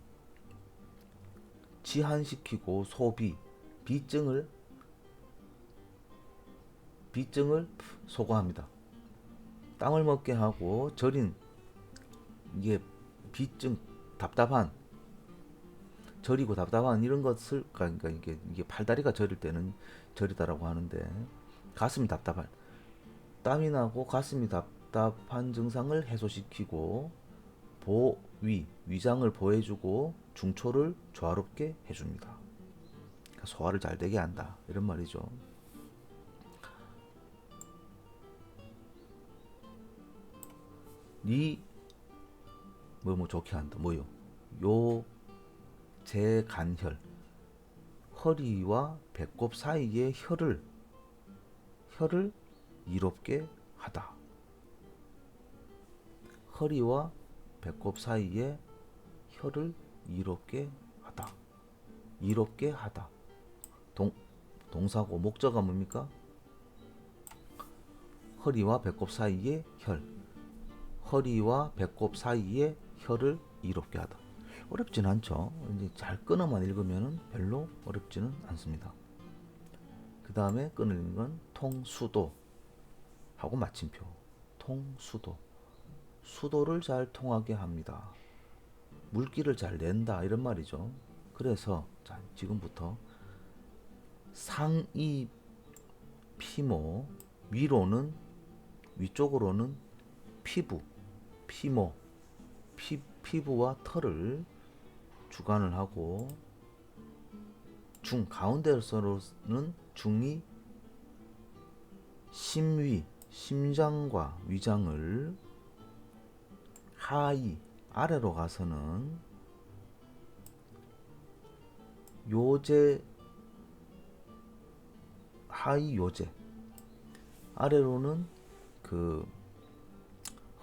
지한시키고 소비, 비증을 소거합니다. 땅을 먹게 하고 절인, 이게 비증, 답답한, 저리고 답답한 이런 것을, 그러니까 이게 팔다리가 저릴 때는 저리다라고 하는데, 가슴이 답답한, 땀이 나고 가슴이 답답한 증상을 해소시키고, 위장을 보호해주고 중초를 조화롭게 해줍니다. 그러니까 소화를 잘 되게 한다, 이런 말이죠. 좋게 한다. 뭐요? 요제간혈. 허리와 배꼽 사이의 혈을 이롭게 하다. 허리와 배꼽 사이에 혈을 이롭게 하다. 이롭게 하다. 동사고 목적어가 뭡니까? 허리와 배꼽 사이에 혈. 허리와 배꼽 사이에 혈을 이롭게 하다. 어렵진 않죠. 이제 잘 끊어만 읽으면 별로 어렵지는 않습니다. 그 다음에 끊는 건 통수도 하고 마침표. 통수도. 수도를 잘 통하게 합니다. 물기를 잘 낸다, 이런 말이죠. 그래서 자, 지금부터 상이 피모, 위쪽으로는 피부와 털을 주관을 하고, 가운데로서는 중이 심장과 위장을, 아래로 가서는 하이 요제, 아래로는 그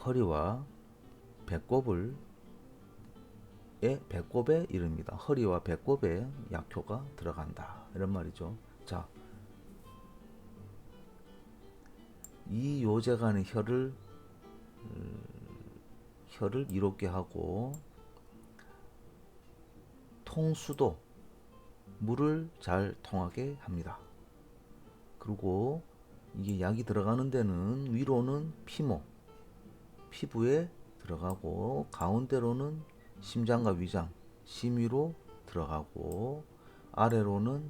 허리와 배꼽에 이릅니다. 허리와 배꼽에 약효가 들어간다, 이런 말이죠. 자, 이 요제간의 혈을 이롭게 하고, 통수도, 물을 잘 통하게 합니다. 그리고 이게 약이 들어가는 데는 위로는 피부에 들어가고 가운데로는 심장과 위장, 심위로 들어가고 아래로는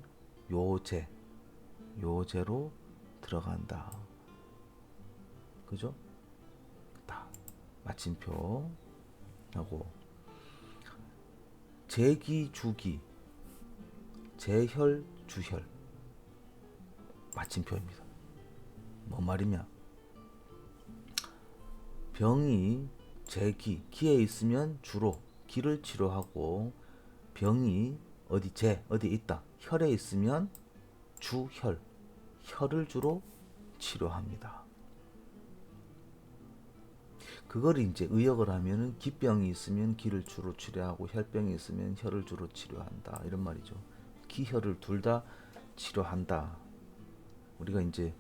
요제, 요제로 들어간다. 그죠? 딱 마침표 하고 제기, 주기, 제혈, 주혈 마침표입니다. 뭔 말이냐? 병이 제기, 기에 있으면 주로 기를 치료하고 병이 어디 있다. 혈에 있으면 주혈, 혈을 주로 치료합니다. 그걸 이제 의역을 하면은 기병이 있으면 기를 주로 치료하고 혈병이 있으면 혈을 주로 치료한다. 이런 말이죠. 기혈을 둘 다 치료한다. 우리가 이제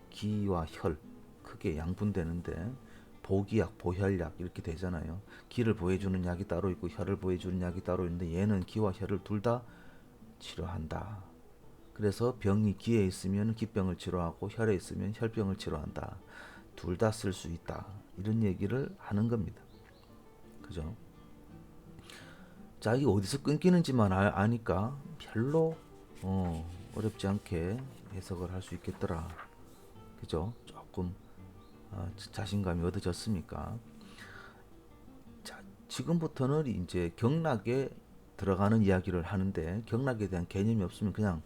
기와 혈 크게 양분되는데 보기약, 보혈약 이렇게 되잖아요. 기를 보해주는 약이 따로 있고 혈을 보해주는 약이 따로 있는데 얘는 기와 혈을 둘 다 치료한다. 그래서 병이 기에 있으면 기병을 치료하고 혈에 있으면 혈병을 치료한다. 둘 다 쓸 수 있다. 이런 얘기를 하는 겁니다. 그죠? 자, 이게 어디서 끊기는지만 아니까 별로 어렵지 않게 해석을 할 수 있겠더라. 그죠? 조금 자신감이 얻어졌습니까? 자, 지금부터는 이제 경락에 들어가는 이야기를 하는데 경락에 대한 개념이 없으면 그냥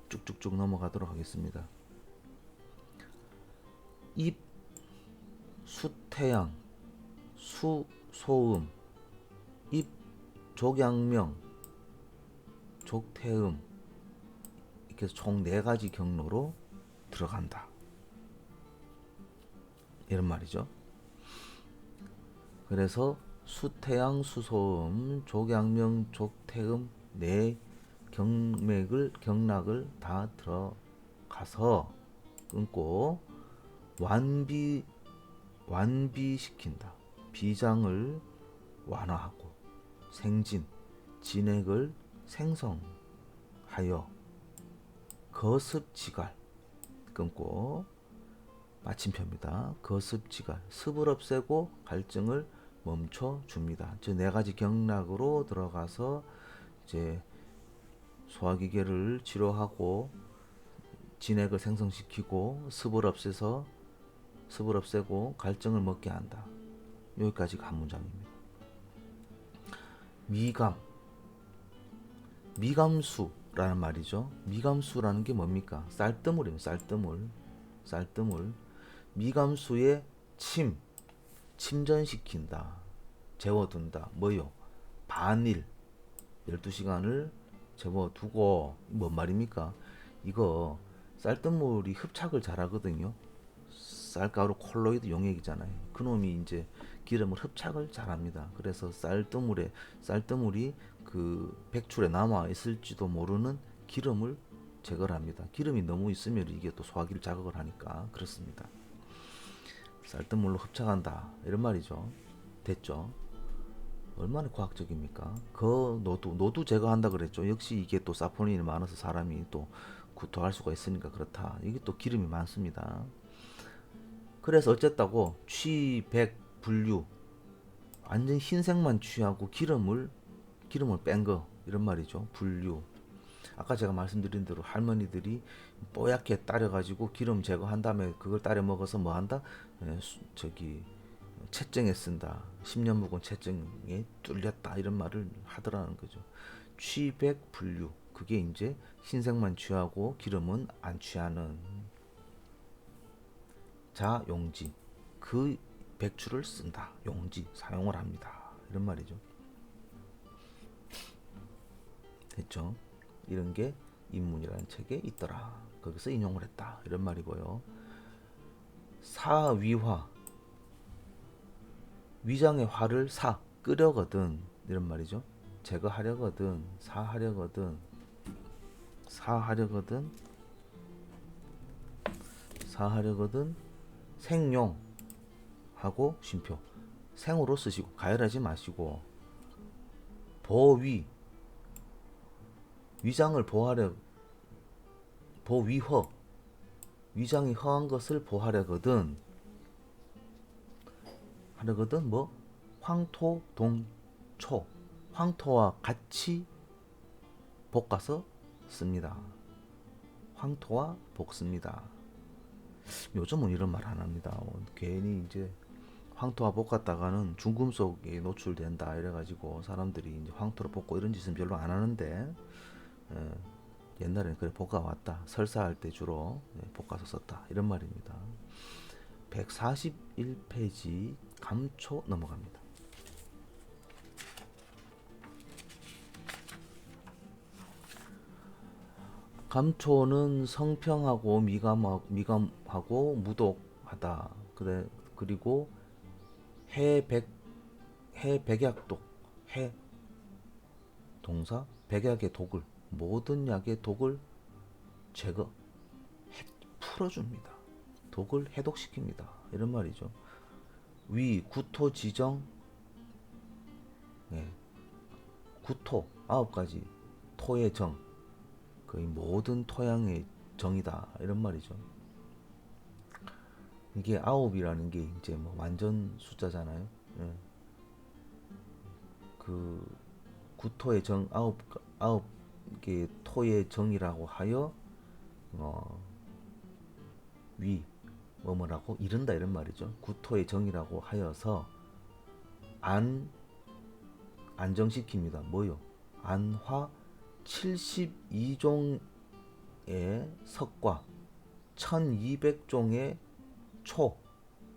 쭉쭉쭉 넘어가도록 하겠습니다. 입, 수태양, 수소음, 입, 족양명, 족태음 이렇게 총 4가지 경로로 들어간다. 이런 말이죠. 그래서 수태양, 수소음, 족양명, 족태음 네 경락을 다 들어가서 끊고 완비시킨다. 비장을 완화하고 생진, 진액을 생성하여 거습지갈 끊고 마침표입니다. 거습지갈, 습을 없애고 갈증을 멈춰줍니다. 즉 4가지 경락으로 들어가서 이제 소화기계를 치료하고 진액을 생성시키고 습을 없애고 갈증을 먹게 한다. 여기까지가 한 문장입니다. 미감수라는 말이죠. 미감수라는 게 뭡니까? 쌀뜨물입니다. 쌀뜨물. 미감수에 침전시킨다. 재워둔다. 뭐요? 반일 12시간을 재워두고 뭔 말입니까? 이거 쌀뜨물이 흡착을 잘하거든요. 쌀가루 콜로이드 용액이잖아요. 그놈이 이제 기름을 흡착을 잘합니다. 그래서 쌀뜨물이 그 백출에 남아 있을지도 모르는 기름을 제거를 합니다. 기름이 너무 있으면 이게 또 소화기를 자극을 하니까 그렇습니다. 쌀뜨물로 흡착한다 이런 말이죠. 됐죠? 얼마나 과학적입니까? 노두 제거한다 그랬죠. 역시 이게 또 사포닌이 많아서 사람이 또 구토할 수가 있으니까 그렇다. 이게 또 기름이 많습니다. 그래서 어쨌다고 취백분류 완전 흰색만 취하고 기름을 뺀 거 이런 말이죠. 분류. 아까 제가 말씀드린 대로 할머니들이 뽀얗게 따려가지고 기름 제거한 다음에 그걸 따려 먹어서 뭐 한다? 채증에 쓴다. 10년 묵은 채증에 뚫렸다 이런 말을 하더라는 거죠. 취백분류. 그게 이제 흰색만 취하고 기름은 안 취하는 자 용지. 그 백출을 쓴다. 용지 사용을 합니다. 이런 말이죠. 됐죠? 이런 게 인문이라는 책에 있더라. 거기서 인용을 했다. 이런 말이고요. 사위화. 위장의 화를 끓여거든. 이런 말이죠. 제거하려거든. 사하려거든. 생용 하고 쉼표. 생으로 쓰시고 가열하지 마시고 보위 위장을 보위허 위장이 허한 것을 보하려거든 하거든. 뭐 황토 동초, 황토와 같이 볶아서 씁니다. 황토와 볶습니다. 요즘은 이런 말 안 합니다. 괜히 이제 황토와 볶았다가는 중금속이 노출된다 이래가지고 사람들이 이제 황토로 볶고 이런 짓은 별로 안 하는데, 옛날에는 그래 볶아왔다. 설사할 때 주로 볶아서 썼다 이런 말입니다. 141페이지 감초 넘어갑니다. 감초는 성평하고 미감하고 무독하다. 그래, 그리고 해백 해백약독, 해 동사 백약의 독을, 모든 약의 독을 제거 풀어줍니다. 독을 해독시킵니다. 이런 말이죠. 위 구토지정, 예, 구토 9가지 토의 정, 거의 모든 토양의 정이다 이런 말이죠. 이게 9이라는 게 이제 뭐 완전 숫자잖아요. 예. 그 구토의 정 9개 토의 정이라고 하여 위 뭐뭐라고 이른다 이런 말이죠. 구토의 정이라고 하여서 안정시킵니다. 뭐요? 안화 72종의 석과 1200종의 초.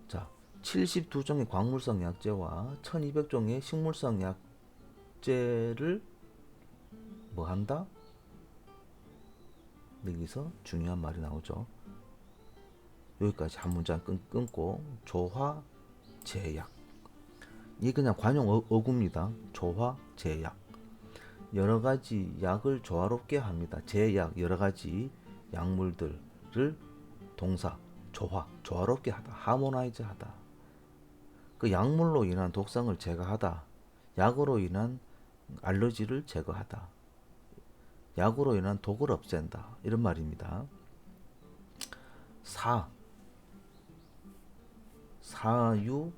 자, 72종의 광물성 약재와 1200종의 식물성 약재를 뭐 한다? 여기서 중요한 말이 나오죠. 여기까지 한 문장 끊고 조화 제약. 이게 그냥 관용 어구입니다. 조화 제약. 여러 가지 약을 조화롭게 합니다. 제약, 여러 가지 약물들을 동사 조화롭게 하다, 하모나이즈 하다. 그 약물로 인한 독성을 제거하다. 약으로 인한 알러지를 제거하다. 약으로 인한 독을 없앤다. 이런 말입니다. 사유공.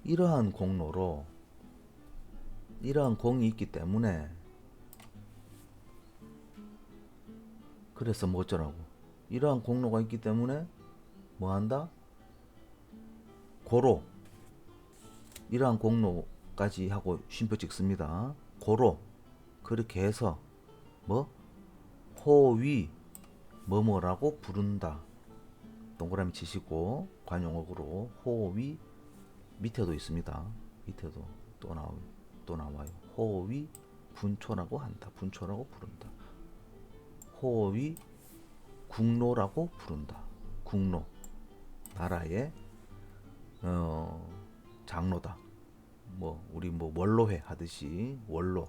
이러한 공로로, 이러한 공이 있기 때문에, 그래서 뭐 어쩌라고, 이러한 공로가 있기 때문에 뭐 한다? 고로, 이러한 공로까지 하고 쉼표 찍습니다. 고로, 그렇게 해서 뭐 호위 뭐뭐라고 부른다. 동그라미 치시고 관용어구로 호위, 밑에도 있습니다. 밑에도 또 나와요. 호위 분초라고 한다. 분초라고 부른다. 호위 국로라고 부른다. 국로, 나라의 장로다. 뭐 우리 뭐 원로회 하듯이, 원로,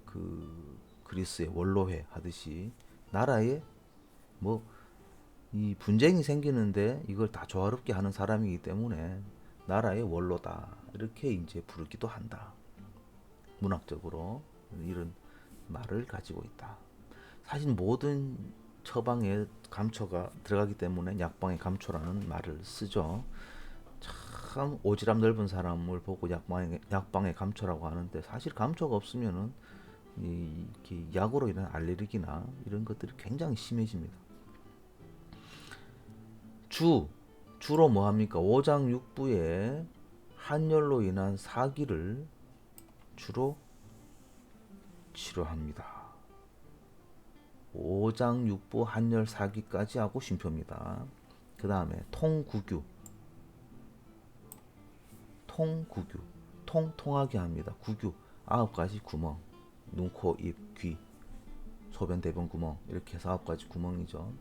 그 그리스의 원로회 하듯이 나라의 뭐 이 분쟁이 생기는데 이걸 다 조화롭게 하는 사람이기 때문에 나라의 원로다 이렇게 이제 부르기도 한다. 문학적으로 이런 말을 가지고 있다. 사실 모든 처방에 감초가 들어가기 때문에 약방에 감초라는 말을 쓰죠. 참 오지랖 넓은 사람을 보고 약방에 감초라고 하는데, 사실 감초가 없으면은 이 약으로 인한 알레르기나 이런 것들이 굉장히 심해집니다. 주로 뭐 합니까? 오장육부의 한열로 인한 사기를 주로 치료합니다. 오장육부 한열 사기까지 하고 쉼표입니다. 그 다음에 통구규, 통하게 합니다. 구규 9가지 구멍, 눈, 코, 입, 귀, 소변, 대변 구멍, 이렇게 해서 9가지 구멍이죠.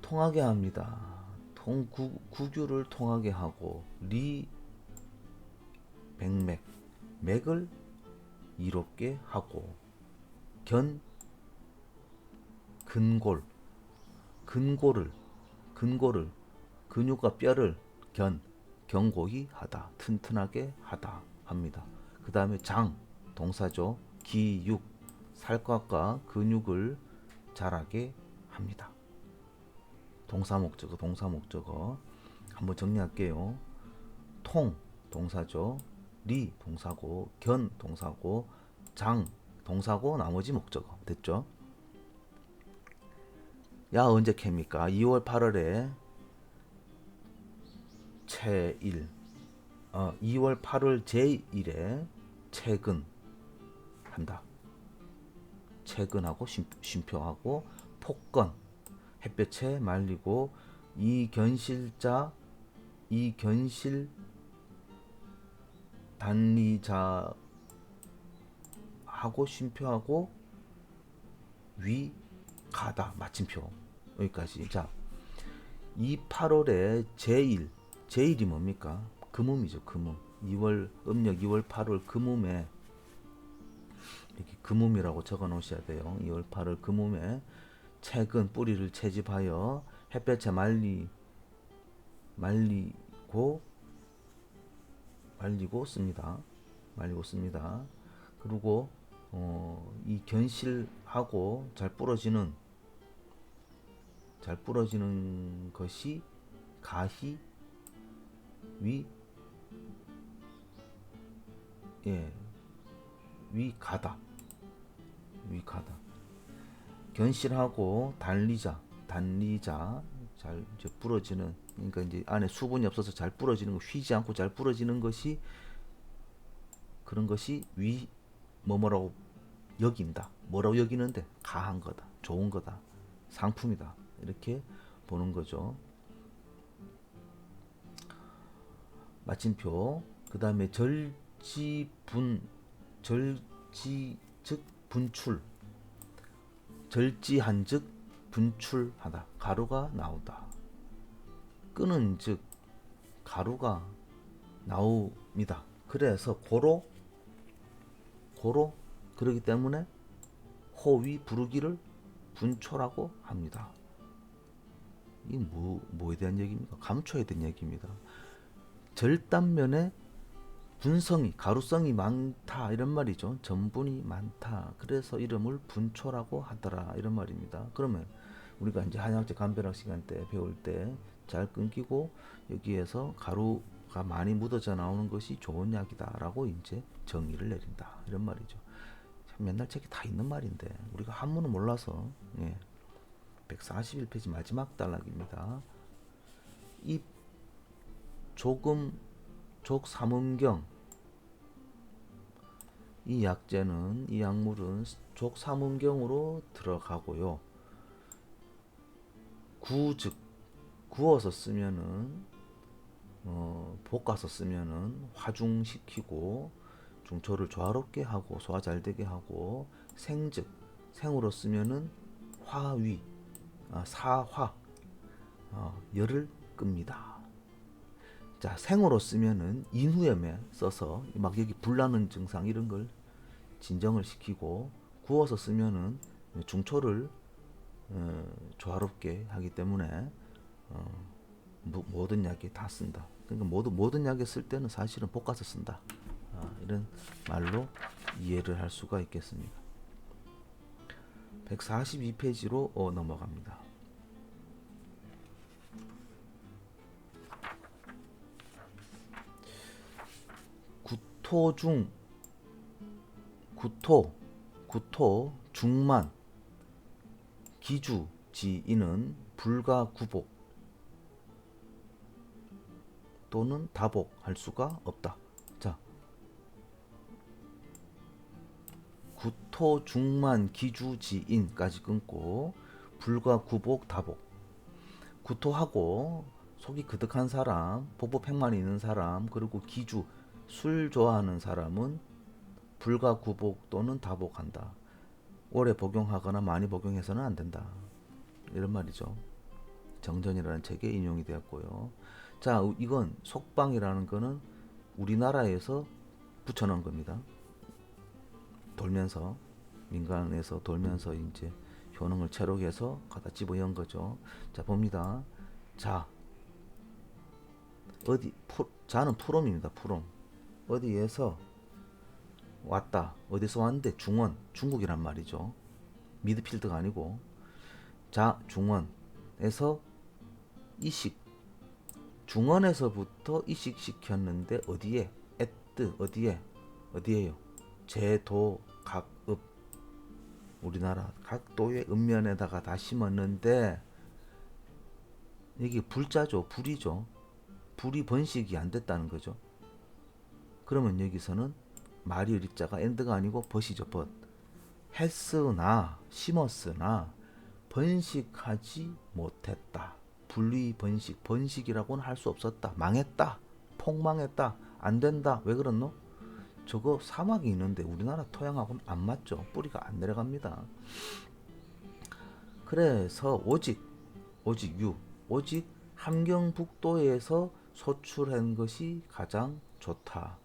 통하게 합니다. 구규를 통하게 하고, 백맥, 맥을 이롭게 하고, 근골을, 근육과 뼈를 견고히 하다, 튼튼하게 하다 합니다. 그 다음에 동사죠. 기육, 살갗과 근육을 자라게 합니다. 동사 목적어 한번 정리할게요. 통 동사죠. 리 동사고, 견 동사고, 장 동사고, 나머지 목적어. 됐죠? 야 언제 캡니까? 2월 8월에 채일 2월 8월 제1에 채근 한다. 채근하고 쉼표하고 폭건 햇볕에 말리고 이견실 단리자 하고 쉼표하고 위 가다 마침표 여기까지. 자, 이 8월에 제일이 뭡니까? 금음이죠. 금음. 2월 음력 2월 8월 금음에 이렇게 금음이라고 적어 놓으셔야 돼요. 2월 8월 금음에 채근 뿌리를 채집하여 햇볕에 말리고 씁니다. 말리고 씁니다. 그리고 이 견실하고 잘 부러지는 것이 가히 위 가다. 견실하고 단리자 잘 이제 부러지는, 그러니까 이제 안에 수분이 없어서 잘 부러지는 거, 휘지 않고 잘 부러지는 것이, 그런 것이 뭐라고 여긴다. 뭐라고 여기는데 가한 거다, 좋은 거다, 상품이다, 이렇게 보는 거죠. 마침표. 그 다음에 절지즉 분출, 절지한즉 분출하다, 가루가 나오다. 끄는 즉 가루가 나옵니다. 그래서 고로 그러기 때문에 호위 부르기를 분초라고 합니다. 이 뭐에 대한 얘기입니까? 감초에 대한 얘기입니다. 절단면에 분성이, 가루성이 많다, 이런 말이죠. 전분이 많다. 그래서 이름을 분초라고 하더라, 이런 말입니다. 그러면 우리가 이제 한약재 감별학 시간 때 배울 때 잘 끊기고 여기에서 가루가 많이 묻어져 나오는 것이 좋은 약이다라고 이제 정의를 내린다, 이런 말이죠. 참 맨날 책에 다 있는 말인데 우리가 한문을 몰라서. 141페이지 마지막 단락입니다. 이 족삼음경, 이 약재는, 이 약물은 족삼음경으로 들어가고요. 구워서 쓰면은 볶아서 쓰면은 화중시키고 중초를 조화롭게 하고 소화 잘 되게 하고, 생으로 쓰면은 사화, 열을 끕니다. 자, 생으로 쓰면은 인후염에 써서 막 여기 불나는 증상 이런 걸 진정을 시키고, 구워서 쓰면은 중초를 조화롭게 하기 때문에 모든 약에 다 쓴다. 그러니까 모든 약에 쓸 때는 사실은 볶아서 쓴다. 이런 말로 이해를 할 수가 있겠습니다. 142페이지로 넘어갑니다. 구토 중만 기주지인은 불가 구복 또는 다복할 수가 없다. 자, 구토 중만 기주지인까지 끊고 불가 구복 다복. 구토하고 속이 그득한 사람, 복부팽만이 있는 사람, 그리고 기주, 술 좋아하는 사람은 불가 구복 또는 다복한다. 오래 복용하거나 많이 복용해서는 안 된다, 이런 말이죠. 정전이라는 책에 인용이 되었고요. 자, 이건 속방이라는 거는 우리나라에서 붙여놓은 겁니다. 돌면서, 민간에서 돌면서 이제 효능을 채록해서 갖다 집어연 거죠. 자, 봅니다. 자, 자는 푸롬입니다. 푸롬. 어디에서 왔다. 어디서 왔는데? 중원, 중국이란 말이죠. 미드필드가 아니고. 자, 중원에서 이식 중원에서부터 이식시켰는데 어디에? 에뜨 어디에요? 제도 각읍 우리나라 각도의 읍면에다가 다 심었는데 이게 불자죠. 불이죠. 불이 번식이 안 됐다는 거죠. 그러면 여기서는 말이 리자가 엔드가 아니고 벗이죠. 벗. 했으나 심었으나 번식하지 못했다. 분리 번식, 번식이라고는 할 수 없었다. 망했다. 폭망했다. 안 된다. 왜 그렇노? 저거 사막이 있는데 우리나라 토양하고는 안 맞죠. 뿌리가 안 내려갑니다. 그래서 오직 함경북도에서 소출한 것이 가장 좋다.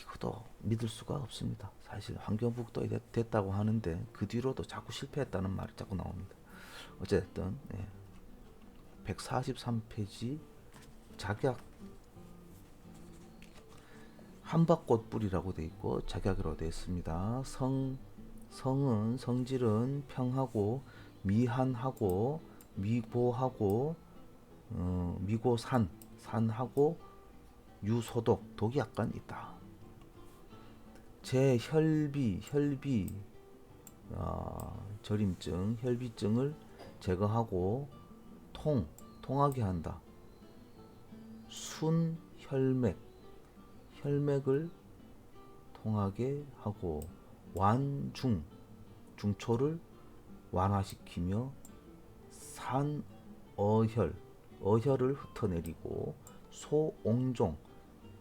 이것도 믿을 수가 없습니다. 사실 함경북도에 됐다고 하는데 그 뒤로도 자꾸 실패했다는 말이 자꾸 나옵니다. 어쨌든 143페이지 작약 한박꽃 뿌리라고 돼 있고 작약으로 되어 있습니다. 성질은 평하고 미한하고 미고하고 산하고 유소독 독이 약간 있다. 제혈비 저림증 혈비증을 제거하고 통하게 한다. 혈맥을 통하게 하고 중초를 완화시키며 어혈을 흩어내리고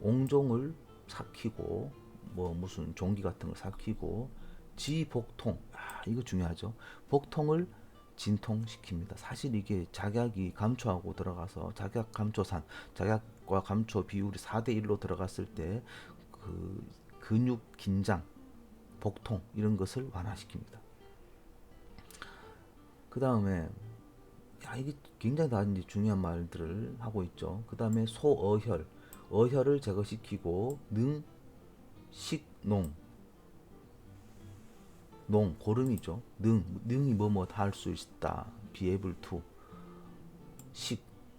옹종을 삭히고 무슨 종기 같은 걸 삭히고 지복통 이거 중요하죠. 복통을 진통시킵니다. 사실 이게 작약이 감초하고 들어가서 작약 감초산 작약과 감초 비율이 4대1로 들어갔을 때 그 근육 긴장 복통 이런 것을 완화시킵니다. 그 다음에 이게 굉장히 다 이제 중요한 말들을 하고 있죠. 그 다음에 어혈을 제거시키고 고름이죠. 능이 다 할 수 있다. be able to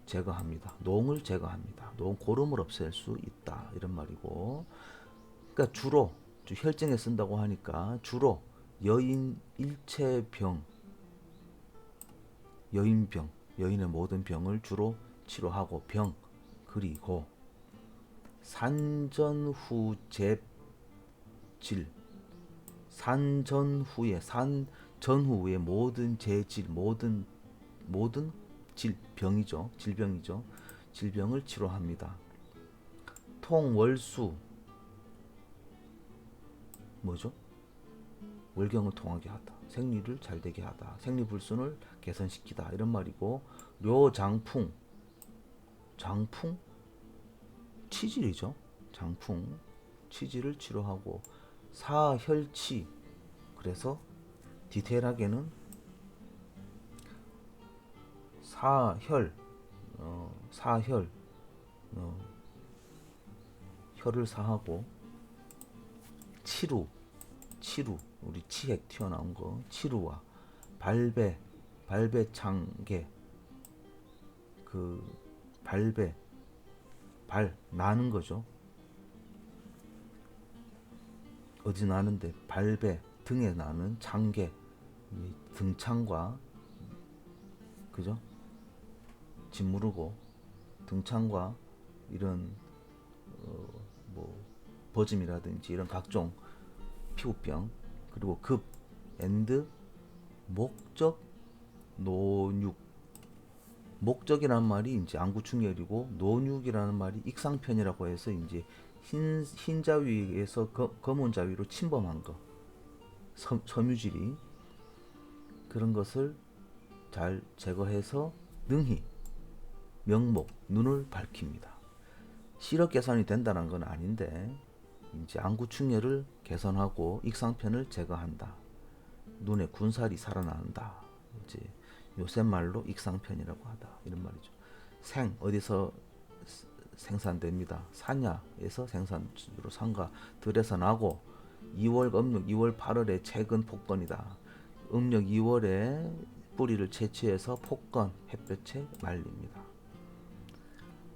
제거합니다. 농을 제거합니다. 고름을 없앨 수 있다. 이런 말이고, 그러니까 주로 혈증에 쓴다고 하니까 주로 여인 일체병, 여인의 모든 병을 주로 치료하고 그리고 산전후의 모든 재질, 모든 질병이죠. 질병을 치료합니다. 통월수 뭐죠? 월경을 통하게 하다. 생리를 잘 되게 하다. 생리불순을 개선시키다. 이런 말이고, 료장풍 치질이죠. 치질을 치료하고, 사혈치 그래서 디테일하게는 혈을 사하고 치루 우리 치액 튀어나온 거 치루와 발배창계 나는 거죠. 어디 나는데 발배 등에 나는 창계 등창과 그죠? 짓무르고 등창과 이런 버짐이라든지 이런 각종 피부병 그리고 목적 노육 목적이라는 말이 이제 안구충혈이고 노육이라는 말이 익상편이라고 해서 이제 흰자위에서 검은 자위로 침범한 거 섬유질이 그런 것을 잘 제거해서 능히 명목 눈을 밝힙니다. 시력 개선이 된다는 건 아닌데 이제 안구충혈을 개선하고 익상편을 제거한다. 눈에 군살이 살아난다. 이제 요새 말로 익상편이라고 하다. 이런 말이죠. 어디서 생산됩니다. 산야에서 생산주로 산과 들에서 나고 2월 음력 2월 8월에 최근 복건이다. 음력 2월에 뿌리를 채취해서 폭건 햇볕에 말립니다.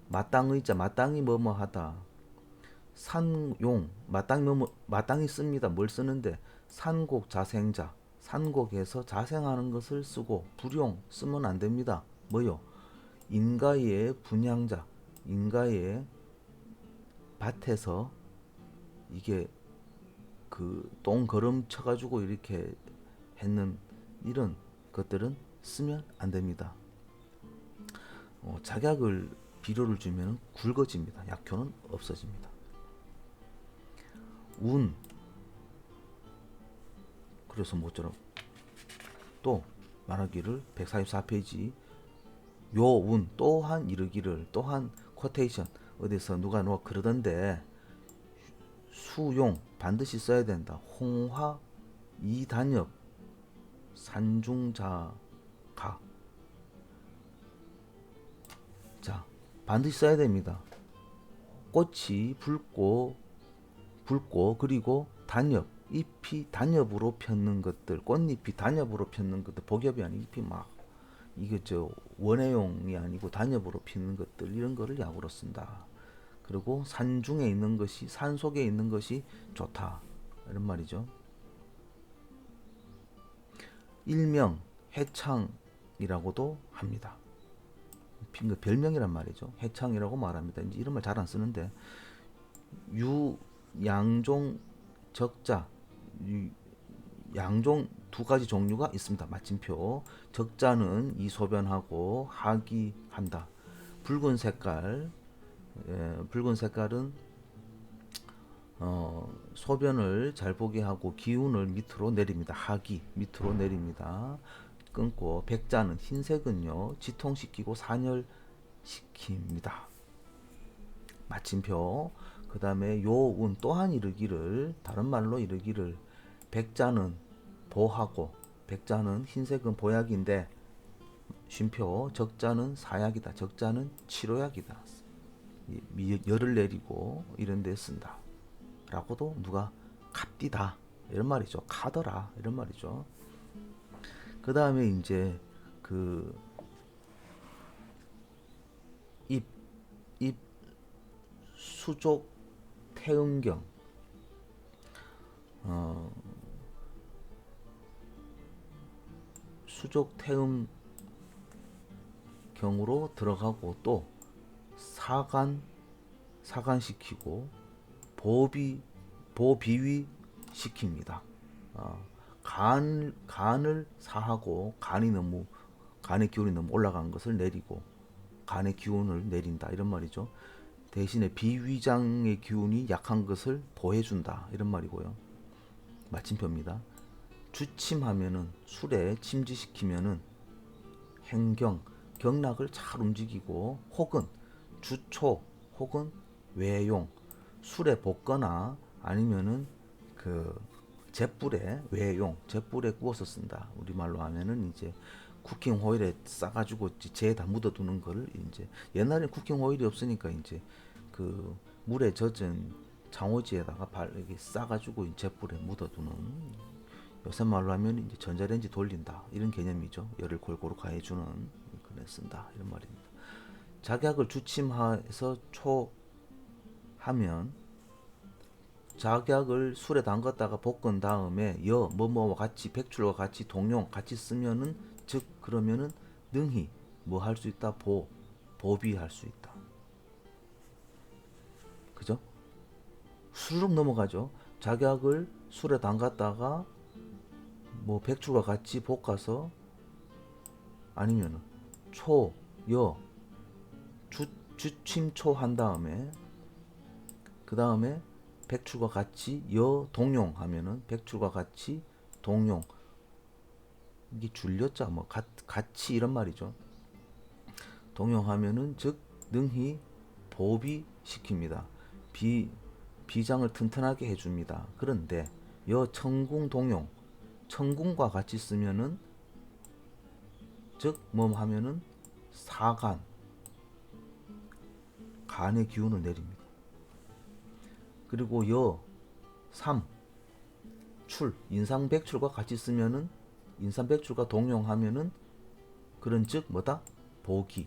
마땅의자 마땅히 뭐뭐 하다. 산용 마땅히 씁니다. 뭘 쓰는데 산곡 자생자 산곡에서 자생하는 것을 쓰고 불용 쓰면 안 됩니다. 뭐요? 인가의 분양자 인가의 밭에서 이게 그 똥걸음 쳐가지고 이렇게 했는 이런 것들은 쓰면 안 됩니다. 작약을 비료를 주면 굵어집니다. 약효는 없어집니다. 운 그래서 뭐처럼 또 말하기를 144페이지 요운 또한 이르기를 또한 쿼테이션 어디서 누가 그러던데 수용 반드시 써야 된다. 홍화 이단엽 산중자가 자 반드시 써야 됩니다. 꽃이 붉고 그리고 단엽 잎이 단엽으로 폈는 것들 꽃잎이 단엽으로 폈는 것들 복엽이 아닌 잎이 막 이게 저 원해용이 아니고 단엽으로 피는 것들 이런 거를 약으로 쓴다. 그리고 산 중에 있는 것이 산 속에 있는 것이 좋다 이런 말이죠. 일명 해창이라고도 합니다. 별명이란 말이죠. 해창이라고 말합니다. 이제 이런 말 잘 안 쓰는데 양종 적자 양종 두 가지 종류가 있습니다. 마침표 적자는 이소변하고 하기한다. 붉은 색깔 붉은 색깔은 소변을 잘 보게 하고 기운을 밑으로 내립니다. 하기 밑으로 내립니다. 끊고 백자는 흰색은요 지통시키고 산열시킵니다. 마침표 그 다음에 요운 또한 이르기를 다른 말로 이르기를 백자는 보하고 백자는 흰색은 보약인데 쉼표 적자는 사약이다. 적자는 치료약이다. 열을 내리고 이런 데 쓴다. 라고도 누가 갑디다 이런 말이죠. 카더라 이런 말이죠. 그 다음에 이제 그 입 수족 태음경 수족 태음경으로 들어가고 또 사간시키고 보비위 시킵니다. 간을 사하고 간의 기운이 너무 올라간 것을 내리고 간의 기운을 내린다 이런 말이죠. 대신에 비위장의 기운이 약한 것을 보해준다 이런 말이고요. 마침표입니다. 주침하면은 술에 침지시키면은 경락을 잘 움직이고 혹은 주초 혹은 외용 술에 볶거나 아니면은 그 잿불에 구워서 쓴다. 우리말로 하면은 이제 쿠킹 호일에 싸가지고 재에다 묻어두는 거를 이제 옛날에 쿠킹 호일이 없으니까 이제 그 물에 젖은 장호지에다가 이렇게 싸가지고 잿불에 묻어두는 요새 말로 하면 이제 전자레인지 돌린다 이런 개념이죠. 열을 골고루 가해주는 그래 쓴다 이런 말입니다. 작약을 주침해서 초하면 작약을 술에 담갔다가 볶은 다음에 뭐뭐와 같이 백출과 같이 동용 같이 쓰면은 즉 그러면은 능히 뭐 할 수 있다 보비할 수 있다. 그죠? 수르륵 넘어가죠. 작약을 술에 담갔다가 뭐 백출과 같이 볶아서 아니면은 주침초 한 다음에 그 다음에 백출과 같이 동용 하면은 백출과 같이 동용 이게 줄였자 뭐 같이 이런 말이죠. 동용하면은 즉 능히 보비시킵니다. 비장을 튼튼하게 해줍니다. 그런데 청궁 동용 청궁과 같이 쓰면은 즉 뭐 하면은 간의 기운을 내립니다. 그리고 인삼백출과 같이 쓰면은 인삼백출과 동용하면은 그런즉 뭐다? 복이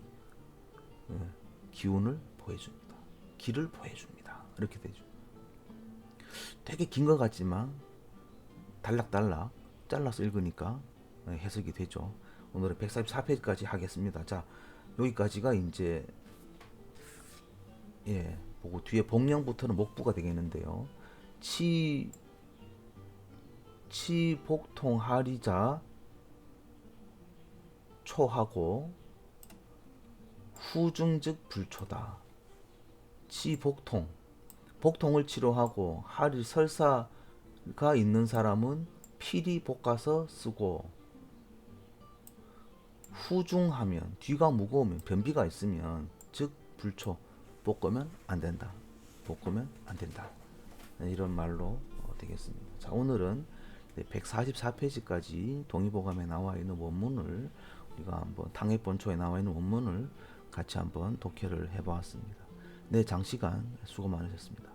기운을 보여줍니다. 길을 보여줍니다. 이렇게 되죠. 되게 긴 것 같지만 달락달락 잘라서 읽으니까 해석이 되죠. 오늘은 144페이지까지 하겠습니다. 자, 여기까지가 이제 보고 뒤에 복령부터는 목부가 되겠는데요. 치복통 하리자 초하고 후중즉 불초다. 치복통 복통을 치료하고 하리 설사가 있는 사람은 필히 볶아서 쓰고, 후중하면 뒤가 무거우면 변비가 있으면 즉 불초 볶으면 안 된다. 볶으면 안 된다. 이런 말로 되겠습니다. 자, 오늘은 144페이지까지 동의보감에 나와 있는 원문을 우리가 한번 당해본초에 나와 있는 원문을 같이 한번 독해를 해보았습니다. 네, 장시간 수고 많으셨습니다.